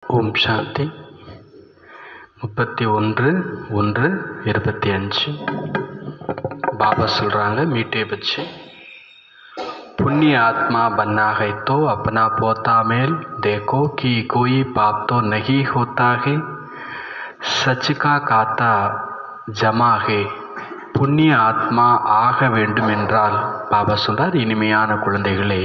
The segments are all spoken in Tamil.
ஓம் சாந்தி. 31/1/25 பாபா சொல்கிறாங்க, மீட்டே பச்சு पुण्य आत्मा बनना है तो अपना पोता मेल देखो कि कोई पाप तो नहीं होता है, सच का खाता जमा है. புண்ணிய ஆத்மா ஆக வேண்டுமென்றால், பாபா சொல்றார், இனிமையான குழந்தைகளே,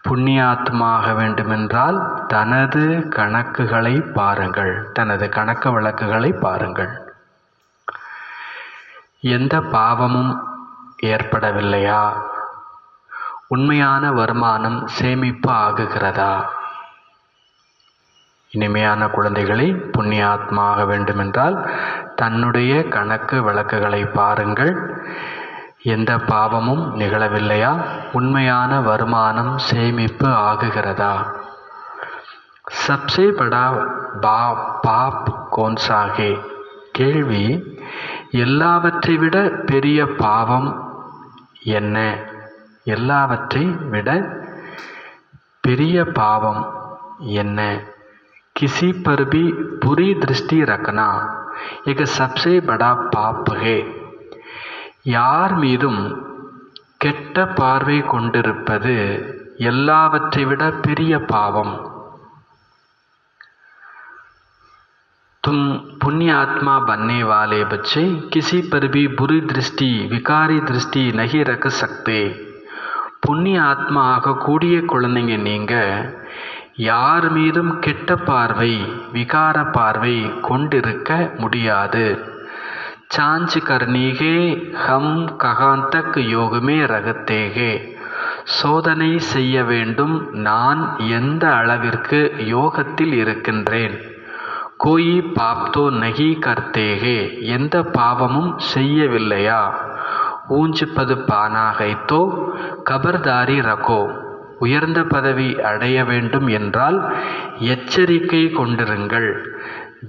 புண்ணிய ஆத்மா ஆக வேண்டுமென்றால் தனது கணக்குகளை பாருங்கள், தனது கணக்கு வழக்குகளை பாருங்கள். எந்த பாவமும் ஏற்படவில்லையா? உண்மையான வருமானம் சேமிப்பு ஆகுகிறதா? இனிமையான குழந்தைகளை, புண்ணிய ஆத்மா ஆக வேண்டுமென்றால் தன்னுடைய கணக்கு வழக்குகளை பாருங்கள். எந்த பாவமும் நிகழவில்லையா? உண்மையான வருமானம் சேமிப்பு ஆகுகிறதா? சப்சே படா பாப் கோன்சாகே. கேள்வி, எல்லாவற்றை விட பெரிய பாவம் என்ன? எல்லாவற்றை விட பெரிய பாவம் என்ன? किसी पर भी बुरी दृष्टि रखना एक सबसे बड़ा पाप है. யார் மீதும் கெட்ட பார்வை கொண்டிருப்பது எல்லாவற்றை விட பெரிய பாவம். तुम पुण्य आत्मा बनने वाले बच्चे किसी पर भी बुरी दृष्टि विकारी दृष्टि नहीं रख सकते. புண்ணிய ஆத்மா ஆகக்கூடிய குழந்தைங்க நீங்கள் யார் மீதும் கெட்ட பார்வை விகார பார்வை கொண்டிருக்க முடியாது. சாஞ்ச் கர்னீகே ஹம் ககான் தக் யோகமே ரகத்தேகே. சோதனை செய்ய வேண்டும், நான் எந்த அளவிற்கு யோகத்தில் இருக்கின்றேன். கோயி பாப்தோ நகி கர்த்தேகே. எந்த பாவமும் செய்யவில்லையா? ஊஞ்சு பது பானாகைத்தோ கபர்தாரி ரகோ. உயர்ந்த பதவி அடைய வேண்டும் என்றால் எச்சரிக்கை கொண்டிருங்கள்.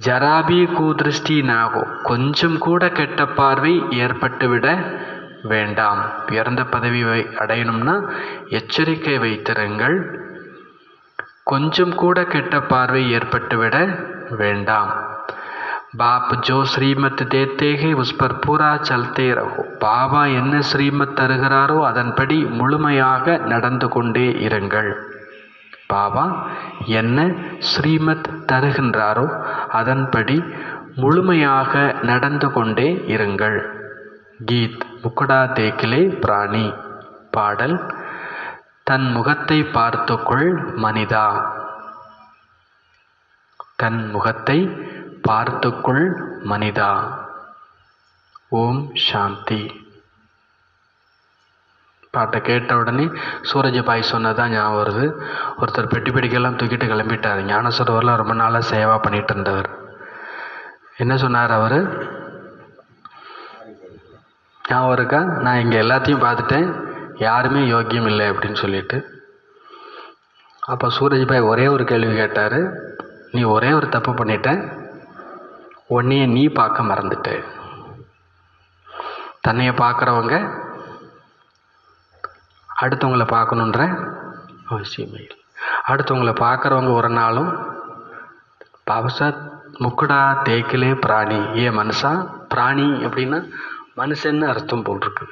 ஜராபி கூதிருஷ்டி நாகோ. கொஞ்சம் கூட கெட்ட பார்வை ஏற்பட்டுவிட வேண்டாம். உயர்ந்த பதவி அடையணும்னா எச்சரிக்கை வைத்திருங்கள். கொஞ்சம் கூட கெட்ட பார்வை ஏற்பட்டுவிட வேண்டாம். பாப் ஜோ ஸ்ரீமத் தேத்தேகே உஸ் பர் பூரா சல்தே ரஹோ. பாபா என்ன ஸ்ரீமத் தருகிறாரோ அதன்படி முழுமையாக நடந்து கொண்டே இருங்கள். பாபா என்ன ஸ்ரீமத் தருகின்றாரோ அதன்படி முழுமையாக நடந்து கொண்டே இருங்கள். கீத் முக்கடா தேக்கிலே பிராணி. பாடல், தன் முகத்தை பார்த்துக்கொள் மனிதா. தன் முகத்தை பார்த்துக்குள் மனிதா. ஓம் சாந்தி. பாட்டை கேட்ட உடனே சூரஜபாய் சொன்னதான் ஞாபகம் வருது. ஒருத்தர் பெட்டி பெட்டிக்கெல்லாம் தூக்கிட்டு கிளம்பிட்டார். ஞானசரோவரில் ரொம்ப நாளாக சேவா பண்ணிட்டு இருந்தவர். என்ன சொன்னார் அவர்? ஞாபகம் இருக்கா? நான் இங்கே எல்லாத்தையும் பார்த்துட்டேன், யாருமே யோக்கியம் இல்லை அப்படின்னு சொல்லிட்டு. அப்போ சூரஜபாய் ஒரே ஒரு கேள்வி கேட்டார். நீ ஒரே ஒரு தப்பு பண்ணிட்ட, உன்னைய நீ பார்க்க மறந்துட்ட. தன்னைய பார்க்குறவங்க அடுத்தவங்களை பார்க்கணுன்ற அவசியமே இல்லை. அடுத்தவங்களை பார்க்குறவங்க ஒரு நாளும் பாபசா முக்குடா தேக்கிலே பிராணி. ஏன் மனுஷா? பிராணி அப்படின்னா மனுஷன்னு அர்த்தம் போட்டிருக்கு.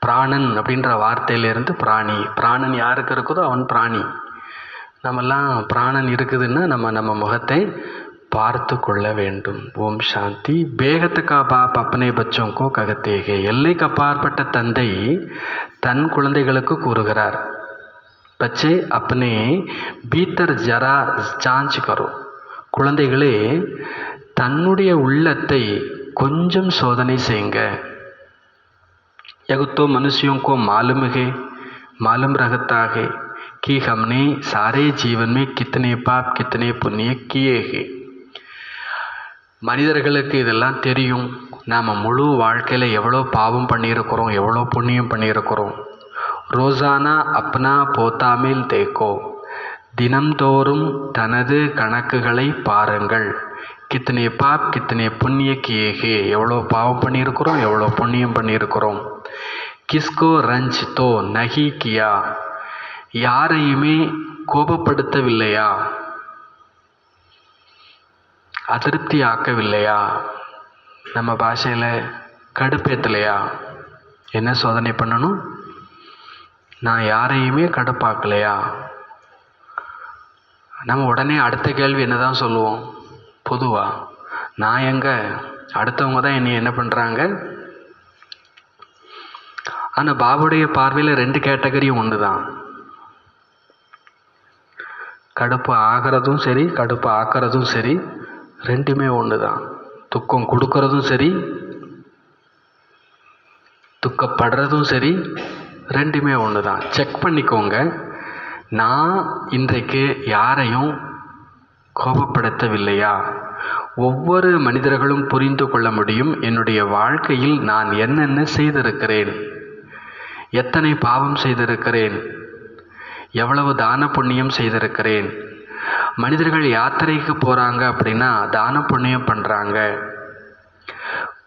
பிராணன் அப்படின்ற வார்த்தையிலேருந்து பிராணி. பிராணன் யாருக்கு இருக்குதோ அவன் பிராணி. நம்மெல்லாம் பிராணன் இருக்குதுன்னா நம்ம முகத்தை பார்த்து கொள்ள வேண்டும். ஓம் சாந்தி. பேகத்துக்கா பாப் அப்பனே பச்சோங்கோ ககத்தேகே. எல்லைக்கு அப்பாற்பட்ட தந்தை தன் குழந்தைகளுக்கு கூறுகிறார், பச்சே அப்பனே பீத்தர் ஜரா சாஞ்ச் கரோ. குழந்தைகளே, தன்னுடைய உள்ளத்தை கொஞ்சம் சோதனை செய்யுங்க. யகுத்தோ மனுஷியோங்கோ மாலும் है मालूम रहता है कि हमने सारे जीवन में कितने पाप कितने पुण्य किए हैं. மனிதர்களுக்கு இதெல்லாம் தெரியும். நாம் முழு வாழ்க்கையில் எவ்வளோ பாவம் பண்ணியிருக்கிறோம், எவ்வளோ புண்ணியம் பண்ணியிருக்கிறோம். ரோசானா அப்னா போத்தாமில் தேக்கோ. தினம்தோறும் தனது கணக்குகளை பாருங்கள். கித்தனை பாப் கித்தனை புண்ணிய கியேகே. எவ்வளோ பாவம் பண்ணியிருக்கிறோம், எவ்வளோ புண்ணியம் பண்ணியிருக்கிறோம். கிஸ்கோ ரஞ்ச் தோ நஹி கியா. யாரையுமே கோபப்படுத்தவில்லையா? அதிருப்தி ஆக்கவில்லையா? நம்ம பாஷையில் கடுப்பேற்றலையா? என்ன சோதனை பண்ணணும்? நான் யாரையுமே கடுப்பாக்கலையா? நம்ம உடனே அடுத்த கேள்வி என்ன தான் சொல்லுவோம்? பொதுவாக நான் எங்கே, அடுத்தவங்க தான் என்னை என்ன பண்ணுறாங்க. ஆனால் பாபாவுடைய பார்வையில் 2 கேட்டகரியும் ஒன்று தான். கடுப்பு ஆகிறதும் சரி, கடுப்பு ஆக்கிறதும் சரி, 2மே ஒன்று தான். துக்கம் கொடுக்கறதும் சரி, துக்கப்படுறதும் சரி, 2மே ஒன்று தான். செக் பண்ணிக்கோங்க. நான் இன்றைக்கு யாரையும் கோபப்படுத்தவில்லையா? ஒவ்வொரு மனிதர்களும் புரிந்து கொள்ள முடியும் என்னுடைய வாழ்க்கையில் நான் என்னென்ன செய்திருக்கிறேன், எத்தனை பாவம் செய்திருக்கிறேன், எவ்வளவு தான புண்ணியம் செய்திருக்கிறேன். மனிதர்கள் யாத்திரைக்கு போகிறாங்க அப்படின்னா தான புண்ணியம் பண்ணுறாங்க.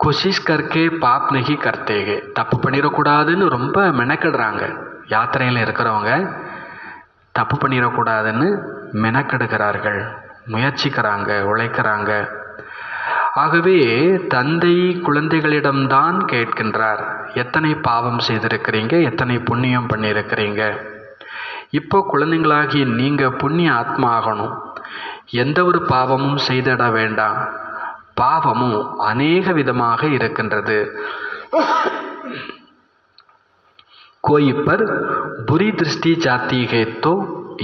கோஷிஷ் கர்க்கே பாப் நகி கர்த்தேகே, தப்பு பண்ணிடக்கூடாதுன்னு ரொம்ப மெனக்கெடுறாங்க. யாத்திரையில் இருக்கிறவங்க தப்பு பண்ணிடக்கூடாதுன்னு மெனக்கெடுக்கிறார்கள், முயற்சிக்கிறாங்க, உழைக்கிறாங்க. ஆகவே தந்தை குழந்தைகளிடம்தான் கேட்கின்றார், எத்தனை பாவம் செய்திருக்கிறீங்க, எத்தனை புண்ணியம் பண்ணியிருக்கிறீங்க. இப்போ குழந்தைங்களாகிய நீங்கள் புண்ணிய ஆத்மா ஆகணும். எந்த ஒரு பாவமும் செய்திட வேண்டாம். பாவமும் அநேக விதமாக இருக்கின்றது. कोई पर बुरी दृष्टि जाती है तो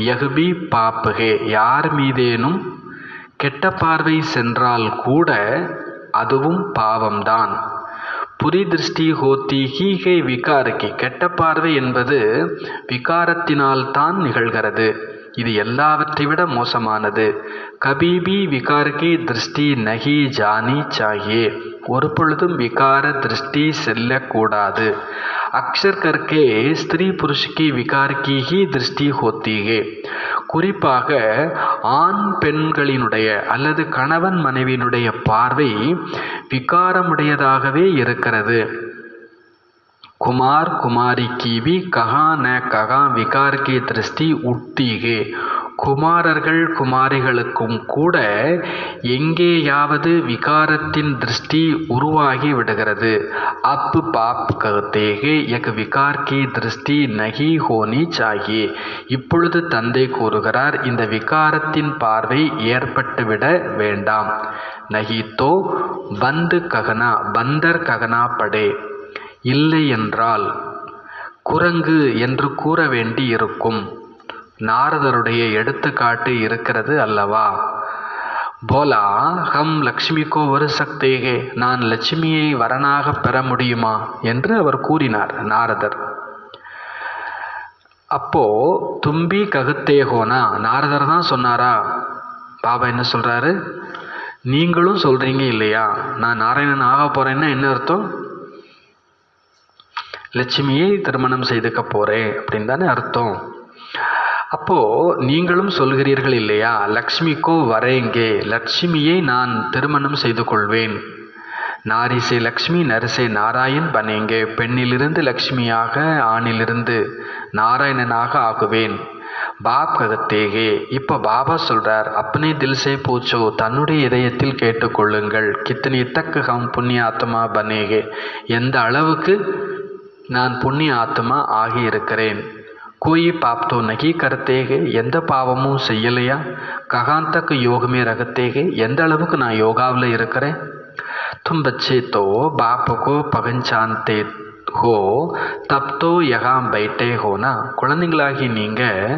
यह भी पाप है. யார் மீதேனும் கெட்ட பார்வை சென்றால் கூட அதுவும் பாவம்தான். புரி திருஷ்டி ஹோத்தி ஹீகே விகாரக்கி, கெட்ட பார்வை என்பது விகாரத்தினால் தான் நிகழ்கிறது. இது எல்லாவற்றை விட மோசமானது. கபீபி விகாரக்கி திருஷ்டி நகி ஜானி சாயே, ஒரு பொழுதும் விகார திருஷ்டி செல்லக்கூடாது. அக்ஷர் கர்க்கே ஸ்திரீ புருஷுக்கு விகாரக்கி ஹி திருஷ்டி ஹோத்திகே, குறிப்பாக ஆண் பெண்களினுடைய அல்லது கணவன் மனைவியினுடைய பார்வை விகாரமுடையதாகவே இருக்கிறது. குமார் குமாரி की भी कहाँ न कहाँ विकार की दृष्टि उठती है. குமாரர்கள் குமாரிகளுக்கும் கூட எங்கேயாவது விகாரத்தின் திருஷ்டி உருவாகி விடுகிறது. அப் பாப் கஹ்தே எக் விகார் கி திருஷ்டி நகி ஹோனி சாஹியே. இப்பொழுது தந்தை கூறுகிறார், இந்த விகாரத்தின் பார்வை ஏற்பட்டுவிட வேண்டாம். நகி தோ பந்து ககனா பந்தர் ககனா படே, இல்லை என்றால் குரங்கு என்று கூற வேண்டி இருக்கும். நாரதருடைய எடுத்துக்காட்டு இருக்கிறது அல்லவா? போலா ஹம் லக்ஷ்மிக்கோ வரு சக்தேகே, நான் லட்சுமியை வரனாக பெற முடியுமா என்று அவர் கூறினார் நாரதர். அப்போ தும்பி ககுத்தேகோனா, நாரதர் தான் சொன்னாரா? பாபா என்ன சொல்றாரு? நீங்களும் சொல்றீங்க இல்லையா, நான் நாராயணன் ஆக போறேன்னா என்ன அர்த்தம்? லட்சுமியை திருமணம் செய்துக்க போகிறேன் அப்படின்னு தானே அர்த்தம். அப்போது நீங்களும் சொல்கிறீர்கள் இல்லையா, லக்ஷ்மிக்கோ வரேங்கே, லட்சுமியை நான் திருமணம் செய்து கொள்வேன். நாரிசே லக்ஷ்மி நரிசே நாராயண் பனேங்கே, பெண்ணிலிருந்து லக்ஷ்மியாக ஆணிலிருந்து நாராயணனாக ஆகுவேன். பாப் ககத்தேகே, இப்போ பாபா சொல்கிறார், அப்பனே தில்சே பூச்சோ, தன்னுடைய இதயத்தில் கேட்டுக்கொள்ளுங்கள். கித்தனி தக்கு ஹம் புண்ணிய ஆத்மா பனேகே, எந்த அளவுக்கு நான் புண்ணிய ஆத்மா ஆகி இருக்கிறேன். கோயி பாப்தோ நகி கர்த்தேகே, எந்த பாவமும் செய்யலையா? ககாந்தக்கு யோகமே ரகத்தேகே, எந்த அளவுக்கு நான் யோகாவில் இருக்கிறேன். தும் பச்சே தோ பாப்புக்கோ பகஞ்சாந்தே ஹோ தப்தோ யகாம் பைட்டே ஹோனா, குழந்தைங்களாகி நீங்கள்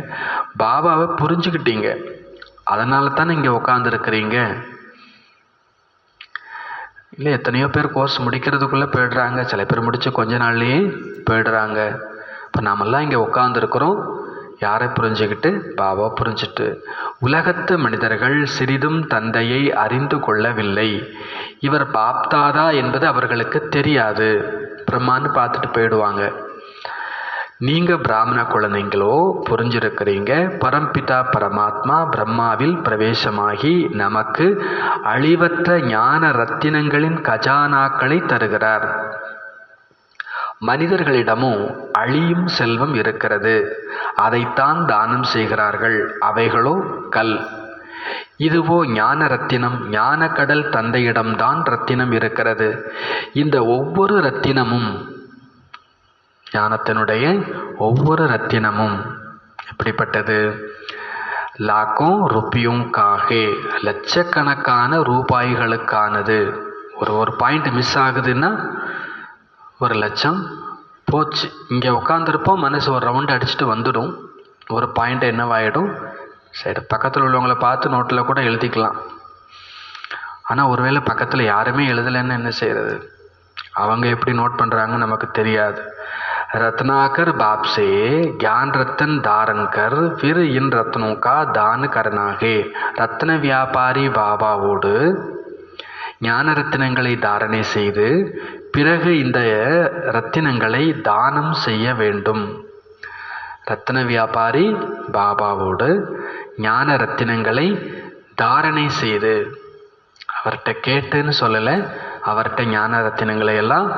பாபாவை புரிஞ்சுக்கிட்டீங்க, அதனால தானே இங்கே உட்காந்துருக்கிறீங்க. இல்லை, எத்தனையோ பேர் கோர்ஸ் முடிக்கிறதுக்குள்ளே போயிடுறாங்க, சில பேர் முடித்து கொஞ்ச நாள்லேயே போயிடுறாங்க. இப்போ நாமெல்லாம் இங்கே உட்காந்துருக்குறோம், யாரை புரிஞ்சுக்கிட்டு? பாபா புரிஞ்சுட்டு. உலகத்து மனிதர்கள் சிறிதும் தந்தையை அறிந்து கொள்ளவில்லை. இவர் பாப்தாதா என்பது அவர்களுக்கு தெரியாது, பிரம்மான்னு பார்த்துட்டு போயிடுவாங்க. நீங்கள் பிராமண குழந்தைங்களோ புரிஞ்சிருக்கிறீங்க, பரம்பிதா பரமாத்மா பிரம்மாவில் பிரவேசமாகி நமக்கு அழிவற்ற ஞான ரத்தினங்களின் கஜானாக்களை தருகிறார். மனிதர்களிடமும் அழியும் செல்வம் இருக்கிறது, அதைத்தான் தானம் செய்கிறார்கள். அவைகளோ கல். இதுவோ ஞான ரத்தினம். ஞான கடல் தந்தையிடம்தான் ரத்தினம் இருக்கிறது. இந்த ஒவ்வொரு ரத்தினமும், ஞானத்தினுடைய ஒவ்வொரு ரத்தினமும் எப்படிப்பட்டது? லாக்கும் ருப்பியும் காகே, லட்சக்கணக்கான ரூபாய்களுக்கானது. ஒரு பாயிண்ட் மிஸ் ஆகுதுன்னா 1,00,000 போச்சு. இங்கே உட்காந்துருப்போம், மனசு ஒரு ரவுண்ட் அடிச்சுட்டு வந்துடும். ஒரு பாயிண்ட் என்னவாயிடும்? சரி, பக்கத்தில் உள்ளவங்கள பார்த்து நோட்டில் கூட எழுதிக்கலாம். ஆனால் ஒருவேளை பக்கத்தில் யாருமே எழுதலைன்னு என்ன செய்கிறது? அவங்க எப்படி நோட் பண்ணுறாங்கன்னு நமக்கு தெரியாது. रत्नाकर बाप से ज्ञान रत्न धारण कर फिर इन रत्नों का दान करना है. ரத்ன வியாபாரி பாபாவோடு ஞான ரத்தினங்களை தாரணை செய்து பிறகு இந்த ரத்தினங்களை தானம் செய்ய வேண்டும். ரத்ன வியாபாரி பாபாவோடு ஞான ரத்தினங்களை தாரணை செய்து, அவர்கிட்ட கேட்டுன்னு சொல்லலை, அவர்கிட்ட ஞான ரத்தினங்களை எல்லாம்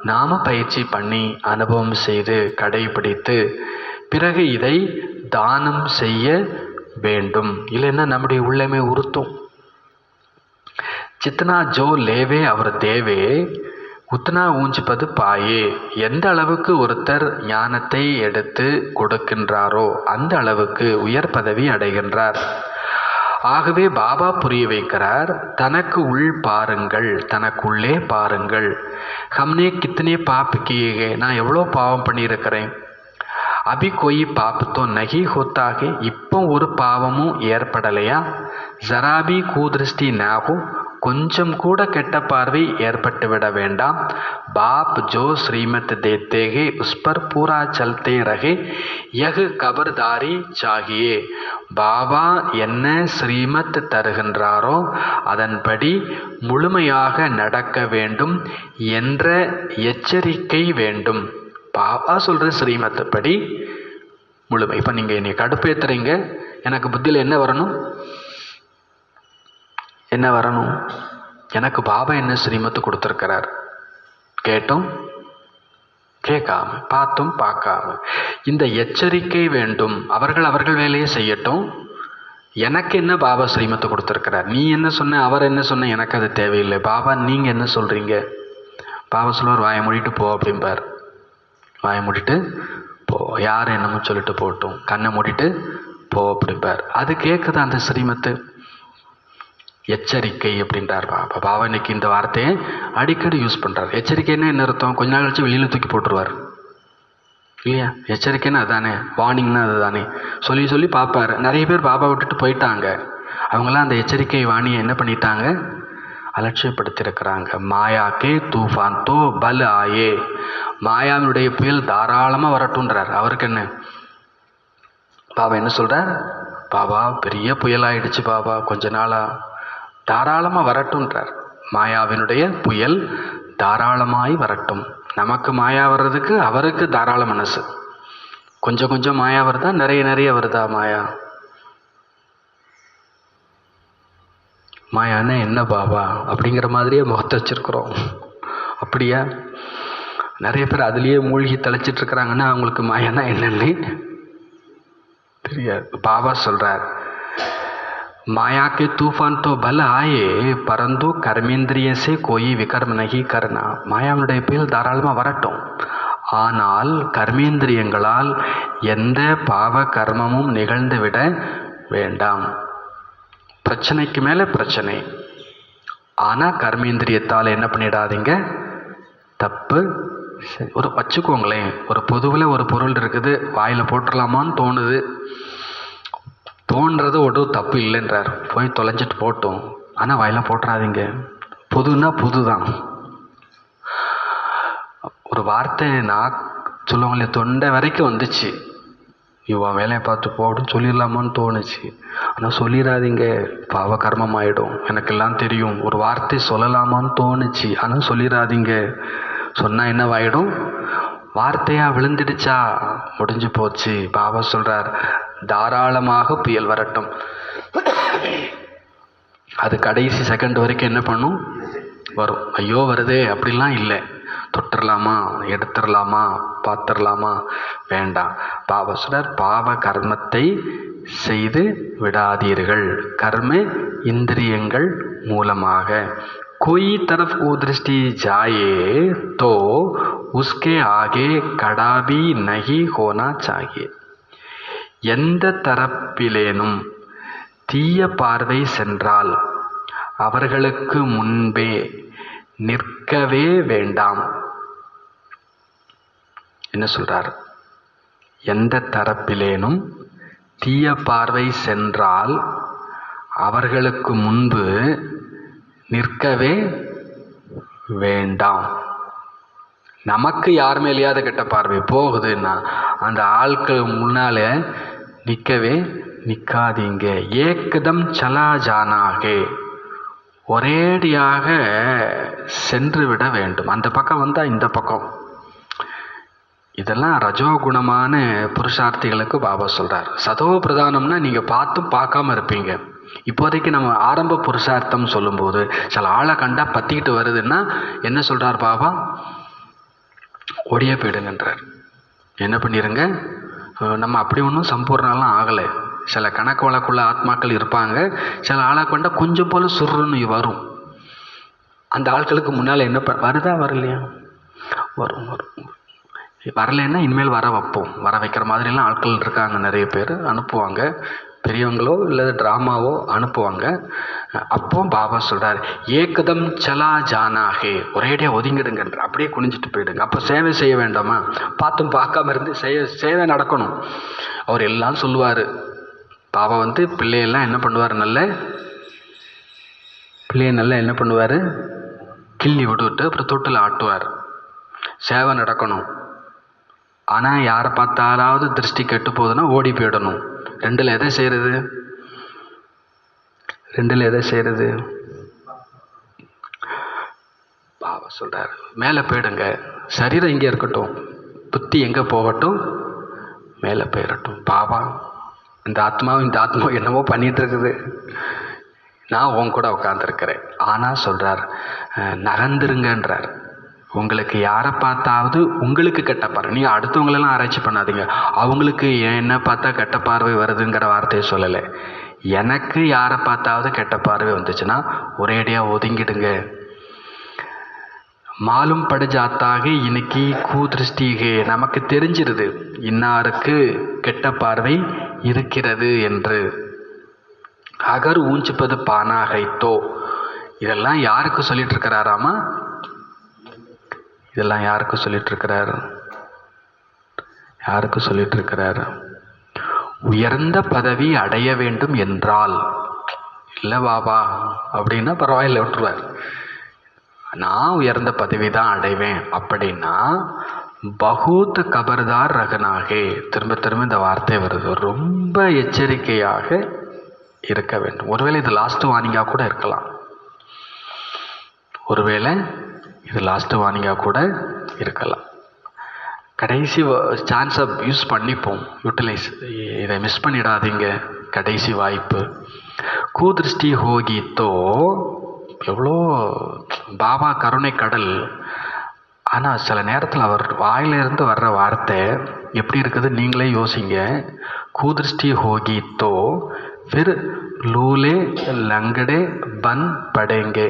நாம் பயிற்சி பண்ணி அனுபவம் செய்து கடைபிடித்து பிறகு இதை தானம் செய்ய வேண்டும். இல்லைன்னா நம்முடைய உள்ளமே உறுத்தும். जितना जो लेवे அவர் தேவே உத்தனா ஊஞ்சிப்பது பாயே. எந்த அளவுக்கு ஒருத்தர் ஞானத்தை எடுத்து கொடுக்கின்றாரோ அந்த அளவுக்கு உயர் பதவி அடைகின்றார். ஆகவே பாபா புரிய வைக்கிறார், தனக்கு உள் பாருங்கள், தனக்குள்ளே பாருங்கள். ஹம்னே கித்தனே பாப் கியே, நான் எவ்வளோ பாவம் பண்ணியிருக்கிறேன். அபி கோயி பாப் தோ நகி ஹோத்தாகே, இப்போ ஒரு பாவமும் ஏற்படலையா. ஜராபி கூதிருஷ்டி நாகும், கொஞ்சம் கூட கெட்ட பார்வை ஏற்பட்டு விட வேண்டாம். பாப் ஜோ ஸ்ரீமத் தேத்தேகே உஸ் பர் பூரா சல்தே ரகே, யஹ் கபர்தாரி சாகியே. பாபா என்ன ஸ்ரீமத் தருகின்றாரோ அதன்படி முழுமையாக நடக்க வேண்டும் என்ற எச்சரிக்கை வேண்டும். பாபா சொல்கிற ஸ்ரீமத் படி முழுமை. இப்போ நீங்கள் என்னை கடுப்பேற்றுறீங்க, எனக்கு புத்தியில் என்ன வரணும்? என்ன வரணும்? எனக்கு பாபா என்ன ஸ்ரீமத்து கொடுத்துருக்கிறார், கேட்டும் கேட்காம, பார்த்தும் பார்க்காம, இந்த எச்சரிக்கை வேண்டும். அவர்கள் வேலையை செய்யட்டும். எனக்கு என்ன பாபா ஸ்ரீமத்து கொடுத்துருக்கிறார், நீ என்ன சொன்ன, அவர் என்ன சொன்ன, எனக்கு அது தேவையில்லை. பாபா நீங்கள் என்ன சொல்கிறீங்க? பாபா சொல்லுவார், வாயை மூடிட்டு போ அப்படிம்பார். வாயை மூடிட்டு போ, யார் என்னமோ சொல்லிட்டு போட்டும், கண்ணை மூடிட்டு போ அப்படிம்பார். அது கேட்குது அந்த ஸ்ரீமத்து. எச்சரிக்கை அப்படின்றார் பாபா. பாபா இன்னைக்கு இந்த வார்த்தையை அடிக்கடி யூஸ் பண்ணுறார். எச்சரிக்கைன்னா என்ன அர்த்தம்? கொஞ்ச நாள் கழிச்சு வெளியில் தூக்கி போட்டுருவார் இல்லையா? எச்சரிக்கைன்னா அதுதானே, வார்னிங்னா அதுதானே. சொல்லி சொல்லி பார்ப்பார். நிறைய பேர் பாபா விட்டுட்டு போயிட்டாங்க. அவங்களாம் அந்த எச்சரிக்கை வாணியை என்ன பண்ணிட்டாங்க? அலட்சியப்படுத்தியிருக்கிறாங்க. மாயாக்கே தூஃபான் தோ பல் ஆயே, மாயாவினுடைய புயல் தாராளமாக வரட்டுன்றார். அவருக்கு என்ன? பாபா என்ன சொல்கிறார்? பாபா பெரிய புயல் ஆயிடுச்சு பாபா, கொஞ்ச நாளாக தாராளமாக வரட்டுன்றார். மாயாவினுடைய புயல் தாராளமாய் வரட்டும். நமக்கு மாயா வர்றதுக்கு அவருக்கு தாராள மனசு. கொஞ்சம் கொஞ்சம் மாயா வருதா, நிறைய வருதா மாயா? மாயான்னா என்ன பாபா அப்படிங்கிற மாதிரியே முகத்தை வச்சிருக்கிறோம். அப்படியா? நிறைய பேர் அதுலேயே மூழ்கி தெளிச்சிட்ருக்கிறாங்கன்னா அவங்களுக்கு மாயான்னா என்னன்னு தெரியாது. பாபா சொல்கிறார், माया के तूफान तो भल आए परंतु कर्मेंद्रिय से कोई विकर्म नहीं करना. மாயாவுடைய புயல் தாராளமாக வரட்டும், ஆனால் கர்மேந்திரியங்களால் எந்த பாவ கர்மமும் நிகழ்ந்து விட வேண்டாம். பிரச்சனைக்கு மேலே பிரச்சனை. ஆனால் கர்மேந்திரியத்தால் என்ன பண்ணிடாதீங்க, தப்பு. ஒரு வச்சுக்கோங்களேன், ஒரு பொதுவில் ஒரு பொருள் இருக்குது, வாயில் போட்டுடலாமான்னு தோன்றது ஒரு தப்பு இல்லைன்றார். போய் தொலைஞ்சிட்டு போட்டோம், ஆனால் வாயிலாம் போட்டுறாதீங்க. புதுன்னா புது தான். ஒரு வார்த்தை நான் சொல்லுவாங்களே, தொண்டை வரைக்கும் வந்துச்சு, இவன் வேலையை பார்த்து போடும் சொல்லிடலாமான்னு தோணுச்சு. ஆனால் சொல்லிடாதீங்க, பாவ கர்மம் ஆகிடும். எனக்கெல்லாம் தெரியும். ஒரு வார்த்தை சொல்லலாமான்னு தோணுச்சு, ஆனால் சொல்லிடாதீங்க. சொன்னால் என்னவாயிடும்? வார்த்தையாக விழுந்துடுச்சா, முடிஞ்சு போச்சு. பாபா சொல்கிறார், தாராளமாக புயல் வரட்டும். அது கடைசி செகண்ட் வரைக்கும் என்ன பண்ணும்? வரும். ஐயோ வருதே அப்படிலாம் இல்லை. தொட்டுடலாமா, எடுத்துடலாமா, பார்த்துடலாமா, வேண்டாம். பாபா சொல்கிறார், பாவ கர்மத்தை செய்து விடாதீர்கள். கர்ம இந்திரியங்கள் மூலமாக कोई तरफ वो दृष्टि जाए तो उसके आगे कड़ा भी नहीं होना चाहिए. எந்த தரப்பிலேனும் தீய பார்வை சென்றால் அவர்களுக்கு முன்பே நிற்கவே வேண்டாம். என்ன சொல்றார்? எந்த தரப்பிலேனும் தீய பார்வை சென்றால் அவர்களுக்கு முன்பு நிற்கவே வேண்டாம். நமக்கு யார் மேலேயாவது கெட்ட பார்வை போகுதுன்னா அந்த ஆட்கள் முன்னால நிற்கவே நிற்காதீங்க. ஏக்கதம் சலா ஜானாகே, ஒரேடியாக சென்று விட வேண்டும். அந்த பக்கம் வந்தால் இந்த பக்கம். இதெல்லாம் ரஜோகுணமான புருஷார்த்திகளுக்கு பாபா சொல்கிறார். சதோ பிரதானம்னா நீங்கள் பார்த்தும் பார்க்காம இருப்பீங்க. இப்போதைக்கு நம்ம ஆரம்ப புருஷார்த்தம் சொல்லும்போது சில ஆளை கண்டா பற்றிக்கிட்டு வருதுன்னா என்ன சொல்கிறார் பாபா? ஓடியே போயிடுங்கன்றார். என்ன பண்ணிடுங்க? நம்ம அப்படி ஒன்றும் சம்பூர்ணம்லாம் ஆகலை. சில கணக்கு வழக்குள்ள ஆத்மாக்கள் இருப்பாங்க. சில ஆளை கொண்டா கொஞ்சம் போல சுருன்னு வரும். அந்த ஆட்களுக்கு முன்னால் என்ன வருதா வரலையா? வரும் வரும். வரலைன்னா இனிமேல் வர வைப்போம். வர வைக்கிற மாதிரிலாம் ஆட்கள் இருக்காங்க. நிறைய பேர் அனுப்புவாங்க. பெரியவங்களோ இல்லை ட்ராமாவோ அனுப்புவாங்க. அப்போ பாபா சொல்கிறார், ஏகதம் சலா ஜானாகே, ஒரேடியாக ஒதுங்கிடுங்கன்ற. அப்படியே குனிஞ்சிட்டு போயிடுங்க. அப்போ சேவை செய்ய வேண்டாமா? பார்த்தும் பார்க்காம இருந்து சேவை நடக்கணும். அவர் எல்லாம் சொல்லுவார். பாபா பிள்ளையெல்லாம் என்ன பண்ணுவார்? பிள்ளைய நல்லா என்ன பண்ணுவார்? கிள்ளி விட்டுவிட்டு அப்புறம் தொட்டில் ஆட்டுவார். சேவை நடக்கணும். ஆனால் யாரை பார்த்தாலாவது திருஷ்டி கெட்டு போகுதுன்னா ஓடி போயிடணும். ரெண்டில் எதை செய்கிறது? பாபா சொல்கிறார், மேலே போயிடுங்க. சரீரம் இங்கே இருக்கட்டும், புத்தி எங்கே போகட்டும்? மேலே போயிடட்டும். பாபா இந்த ஆத்மாவும் என்னவோ பண்ணிகிட்டு இருக்குது. நான் உன் கூட உட்காந்துருக்கிறேன். ஆனால் சொல்கிறார், நகர்ந்துருங்கன்றார். உங்களுக்கு யாரை பார்த்தாவது உங்களுக்கு கெட்ட பார்வை, நீங்கள் அடுத்தவங்களெல்லாம் ஆராய்ச்சி பண்ணாதீங்க. அவங்களுக்கு என்ன பார்த்தா கெட்ட பார்வை வருதுங்கிற வார்த்தையை சொல்லலை. எனக்கு யாரை பார்த்தாவது கெட்ட பார்வை வந்துச்சுன்னா ஒரேடியாக ஒதுங்கிடுங்க. மாலும் பட ஜாத்தாக இன்னைக்கு கூதிருஷ்டிகே, நமக்கு தெரிஞ்சிருது இன்னாருக்கு கெட்ட பார்வை இருக்கிறது என்று. அகர் ஊஞ்சிப்பது பானாகைத்தோ, இதெல்லாம் யாருக்கு சொல்லிட்டு இருக்கிறாராமா? இதெல்லாம் யாருக்கு சொல்லிட்டு இருக்கிறார்? உயர்ந்த பதவி அடைய வேண்டும் என்றால், இல்லை பாபா அப்படின்னா பரவாயில்லை விட்டுருவார். நான் உயர்ந்த பதவி தான் அடைவேன் அப்படின்னா பகூத் கபர்தார் ரகனாகே, திரும்ப திரும்ப இந்த வார்த்தை வருது. ரொம்ப எச்சரிக்கையாக இருக்க வேண்டும். ஒருவேளை இது லாஸ்ட் வார்னிங்காக கூட இருக்கலாம். கடைசி சான்ஸை யூஸ் பண்ணிப்போம், யூட்டிலைஸ். இதை மிஸ் பண்ணிடாதீங்க, கடைசி வாய்ப்பு. கூதிருஷ்டி ஹோகித்தோ, எவ்வளோ பாபா கருணை கடல். ஆனால் சில நேரத்தில் அவர் வாயிலிருந்து வர்ற வார்த்தை எப்படி இருக்குது நீங்களே யோசிங்க. கூதிருஷ்டி ஹோகித்தோ ஃபிர் லூலே லங்கடே பன் படேங்கே.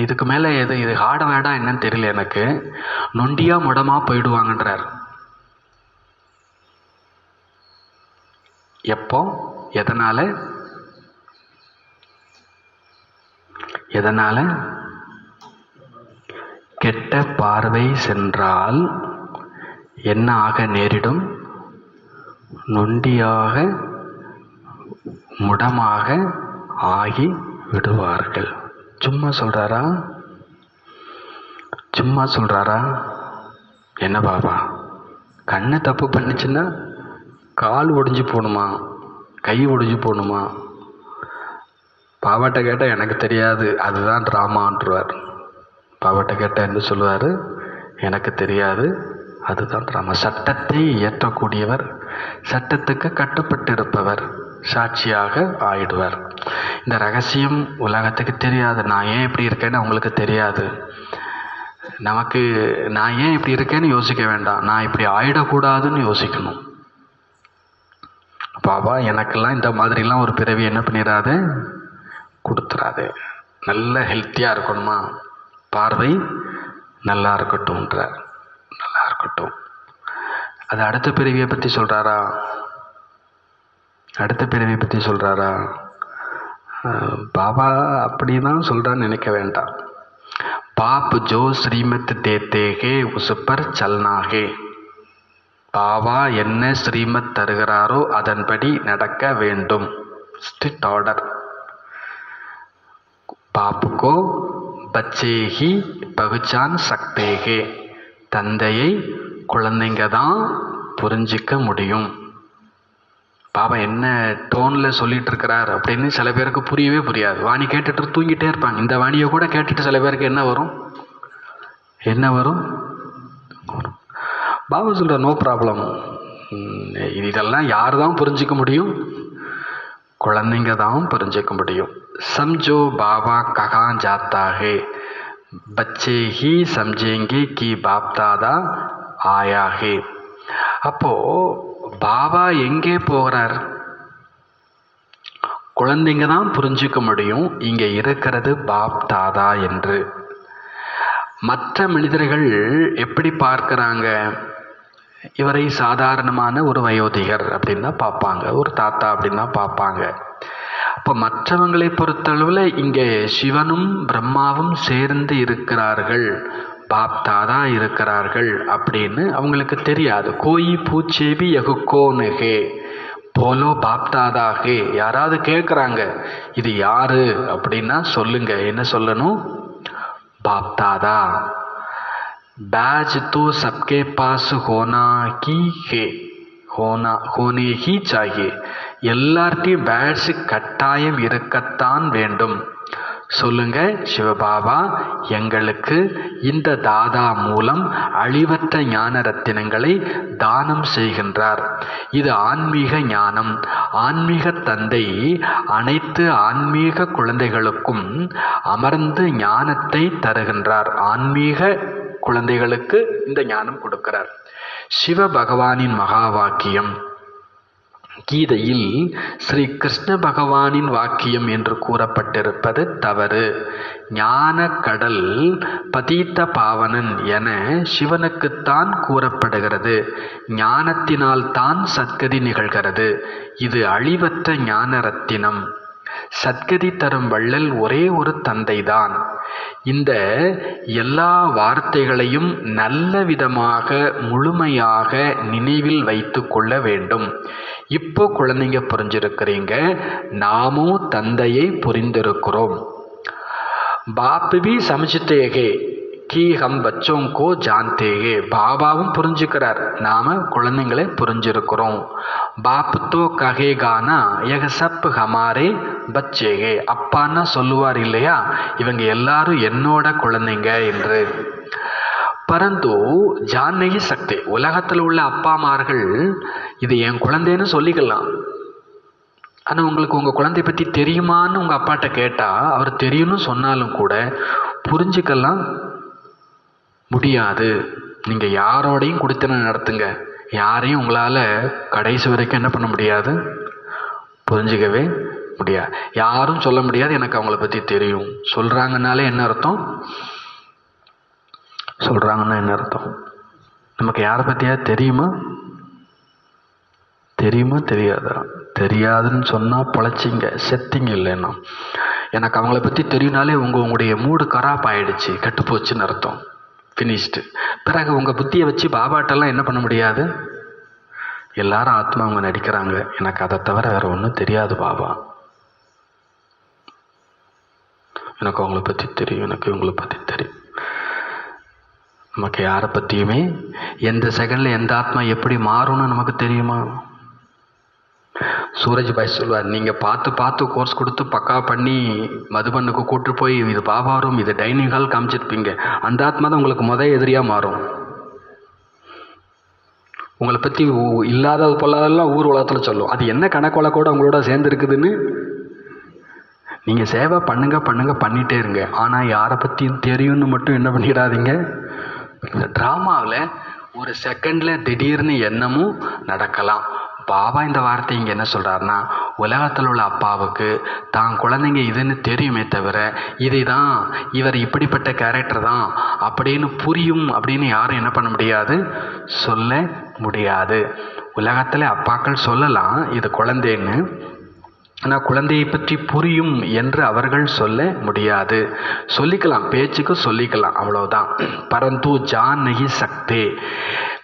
இதுக்கு மேலே இது ஹார்ட் வேர்டா என்னன்னு தெரியல எனக்கு. நொண்டியாக முடமாக போயிடுவாங்கன்றார். எப்போ? எதனால்? கெட்ட பார்வை சென்றால் என்ன ஆக நேரிடும்? நொண்டியாக முடமாக ஆகி விடுவார்கள். சும்மா சொல்கிறாரா? என்ன பாபா, கண்ணு தப்பு பண்ணிச்சுன்னா கால் ஒடிஞ்சு போகணுமா, கை ஒடிஞ்சு போகணுமா? பாபாட்ட கேட்டால் எனக்கு தெரியாது, அதுதான் ட்ராமான்றார். பாபாட்ட கேட்டால் என்ன சொல்லுவார்? எனக்கு தெரியாது, அதுதான் ட்ராமா. சட்டத்தை இயற்றக்கூடியவர், சட்டத்துக்கு கட்டுப்பட்டு இருப்பவர் சாட்சியாக ஆயிடுவார். இந்த ரகசியம் உலகத்துக்கு தெரியாது. நான் ஏன் இப்படி இருக்கேன்னு அவங்களுக்கு தெரியாது. நமக்கு நான் ஏன் இப்படி இருக்கேன்னு யோசிக்க வேண்டாம், நான் இப்படி ஆயிடக்கூடாதுன்னு யோசிக்கணும். பாபா எனக்கெல்லாம் இந்த மாதிரிலாம் ஒரு பிறவி என்ன பண்ணிடாது, கொடுத்துடாது. நல்ல ஹெல்த்தியாக இருக்கணுமா, பார்வை நல்லா இருக்கட்டும்ன்றார். நல்லா இருக்கட்டும். அது அடுத்த பிறவியை பற்றி சொல்கிறாரா? அடுத்த பிறவியை பற்றி சொல்கிறாரா? பாபா அப்படி தான் சொல்கிறான்னு நினைக்க வேண்டாம். பாப் ஜோ ஸ்ரீமத் தேத்தேகே உஸ் பர் சல்னாகே. பாபா என்ன ஸ்ரீமத் தருகிறாரோ அதன்படி நடக்க வேண்டும். Strict order. பாப்புக்கோ பச்சே ஹி பகுச்சான் சக்தேகே. தந்தையை குழந்தைங்க தான் புரிஞ்சிக்க முடியும். பாபா என்ன டோனில் சொல்லிகிட்டு இருக்கிறார் அப்படின்னு சில பேருக்கு புரியவே புரியாது. வாணி கேட்டுட்டு தூங்கிட்டே இருப்பாங்க. இந்த வாணியை கூட கேட்டுட்டு சில பேருக்கு என்ன வரும், பாபா சொல்கிற நோ ப்ராப்ளம். இதெல்லாம் யார் தான் புரிஞ்சிக்க முடியும்? குழந்தைங்க தான் புரிஞ்சிக்க முடியும். சம்ஜோ பாபா கஹா ஜாத்தா ஹே, பச்சே ஹி சம்ஜேங்கே கி பாப் தாதா ஆயா ஹே. அப்போது பாபா எங்கே போகிறார்? குழந்தைங்க தான் புரிஞ்சிக்க முடியும் இங்கே இருக்கிறது பாப் தாதா என்று. மற்ற மனிதர்கள் எப்படி பார்க்குறாங்க? இவரை சாதாரணமான ஒரு வயோதிகர் அப்படின்னு தான் பார்ப்பாங்க, ஒரு தாத்தா அப்படின்னு தான் பார்ப்பாங்க. அப்போ மற்றவங்களை பொறுத்தளவில் இங்கே சிவனும் பிரம்மாவும் சேர்ந்து இருக்கிறார்கள், பாப் தாதா இருக்கிறார்கள் அப்படின்னு அவங்களுக்கு தெரியாது. கோயி பூச்சேவி யகுக்கோனுகே போலோ பாப் தாதா ஹே. யாராவது கேட்குறாங்க இது யாரு அப்படின்னா சொல்லுங்க. என்ன சொல்லணும்? பாப் தாதா. बैज तो सबके पास होना ही है, होने ही चाहिए. எல்லார்ட்டையும் பேட்ஜ் கட்டாயம் இருக்கத்தான் வேண்டும். சொல்லுங்க சிவபாபா எங்களுக்கு இந்த தாதா மூலம் அழிவற்ற ஞான ரத்தினங்களை தானம் செய்கின்றார். இது ஆன்மீக ஞானம். ஆன்மீக தந்தை அனைத்து ஆன்மீக குழந்தைகளுக்கும் அமர்ந்து ஞானத்தை தருகின்றார். ஆன்மீக குழந்தைகளுக்கு இந்த ஞானம் கொடுக்கிறார். சிவ பகவானின் மகா வாக்கியம் கீதையில் ஸ்ரீ கிருஷ்ண பகவானின் வாக்கியம் என்று கூறப்பட்டிருப்பது தவறு. ஞான கடல் பதீத்த பாவனன் என சிவனுக்குத்தான் கூறப்படுகிறது. ஞானத்தினால் தான் சத்கதி நிகழ்கிறது. இது அழிவற்ற ஞான ரத்தினம். சத்கதி தரும் வள்ளல் ஒரே ஒரு தந்தைதான். இந்த எல்லா வார்த்தைகளையும் நல்ல விதமாக முழுமையாக நினைவில் வைத்து கொள்ள வேண்டும். இப்போ குழந்தைங்க புரிஞ்சிருக்கிறீங்க, நாமும் தந்தையை புரிந்திருக்கிறோம். பாப் भी समझते हैं कि हम बच्चों को जानते हैं. பாபாவும் புரிஞ்சுக்கிறார், நாம குழந்தைங்களை புரிஞ்சிருக்கிறோம். பாப் तो कहेगा ना यह सब हमारे बच्चे हैं. அப்பான்னா சொல்லுவார் இல்லையா, இவங்க எல்லாரும் என்னோட குழந்தைங்க என்று. பரந்து ஜான் நஹி சக்தே. உலகத்தில் உள்ள அப்பாமார்கள் இது என் குழந்தைன்னு சொல்லிக்கலாம். ஆனால் உங்களுக்கு உங்கள் குழந்தைய பற்றி தெரியுமான்னு உங்கள் அப்பாட்ட கேட்டால் அவர் தெரியும்னு சொன்னாலும் கூட புரிஞ்சுக்கலாம் முடியாது. நீங்கள் யாரோடையும் குடித்தனம் நடத்துங்க, யாரையும் உங்களால் கடைசி வரைக்கும் என்ன பண்ண முடியாது, புரிஞ்சிக்கவே முடியாது. யாரும் சொல்ல முடியாது எனக்கு அவங்கள பற்றி தெரியும். சொல்கிறாங்கனாலே என்ன அர்த்தம்? சொல்கிறாங்கன்னா என்ன அர்த்தம்? நமக்கு யாரை பற்றியாவது தெரியுமா? தெரியுமா தெரியாதா? தெரியாதுன்னு சொன்னால் பொழைச்சிங்க, செத்திங்க. இல்லைன்னா எனக்கு அவங்கள பற்றி தெரியுனாலே உங்களுடைய மூடு கராப் ஆகிடுச்சு, கெட்டுப்போச்சுன்னு அர்த்தம். ஃபினிஷ்டு. பிறகு உங்கள் புத்தியை வச்சு பாபாட்டெல்லாம் என்ன பண்ண முடியாது. எல்லாரும் ஆத்மா அவங்க நடிக்கிறாங்க, எனக்கு அதை தவிர வேறு ஒன்றும் தெரியாது பாபா. எனக்கு அவங்கள பற்றி தெரியும், எனக்கு இவங்களை பற்றி தெரியும். நமக்கு யாரை பற்றியுமே எந்த செகண்டில் எந்த ஆத்மா எப்படி மாறும்னு நமக்கு தெரியுமா? சூரஜ் பாய் சொல்வார், நீங்கள் பார்த்து பார்த்து கோர்ஸ் கொடுத்து பக்கா பண்ணி மதுபனுக்கு கூட்டு போய் இது பாபா ரூம், இது டைனிங் ஹால் காமிச்சிருப்பீங்க. அந்த ஆத்மா தான் உங்களுக்கு எதிரியாக மாறும். உங்களை பற்றி இல்லாத பொல்லாதெல்லாம் ஊர் உலகத்தில் சொல்லும். அது என்ன கணக்கு வழக்கோடு அவங்களோட சேர்ந்து இருக்குதுன்னு. நீங்கள் சேவை பண்ணிகிட்டே இருங்க. ஆனால் யாரை பற்றியும் தெரியும்னு மட்டும் என்ன பண்ணிடாதீங்க. இந்த ட்ராமாவில் ஒரு செகண்டில் திடீர்னு எண்ணமும் நடக்கலாம். பாபா இந்த வார்த்தை இங்கே என்ன சொல்கிறாருன்னா, உலகத்தில் உள்ள அப்பாவுக்கு தான் குழந்தைங்க இதுன்னு தெரியுமே தவிர இதை தான் இவர் இப்படிப்பட்ட கேரக்டர் தான் அப்படின்னு புரியும் அப்படின்னு யாரும் என்ன பண்ண முடியாது, சொல்ல முடியாது. உலகத்தில் அப்பாக்கள் சொல்லலாம் இது குழந்தைன்னு, ஆனால் குழந்தையை பற்றி புரியும் என்று அவர்கள் சொல்ல முடியாது. சொல்லிக்கலாம், பேச்சுக்கு சொல்லிக்கலாம், அவ்வளோதான். பரந்து ஜான் நகி சக்தே.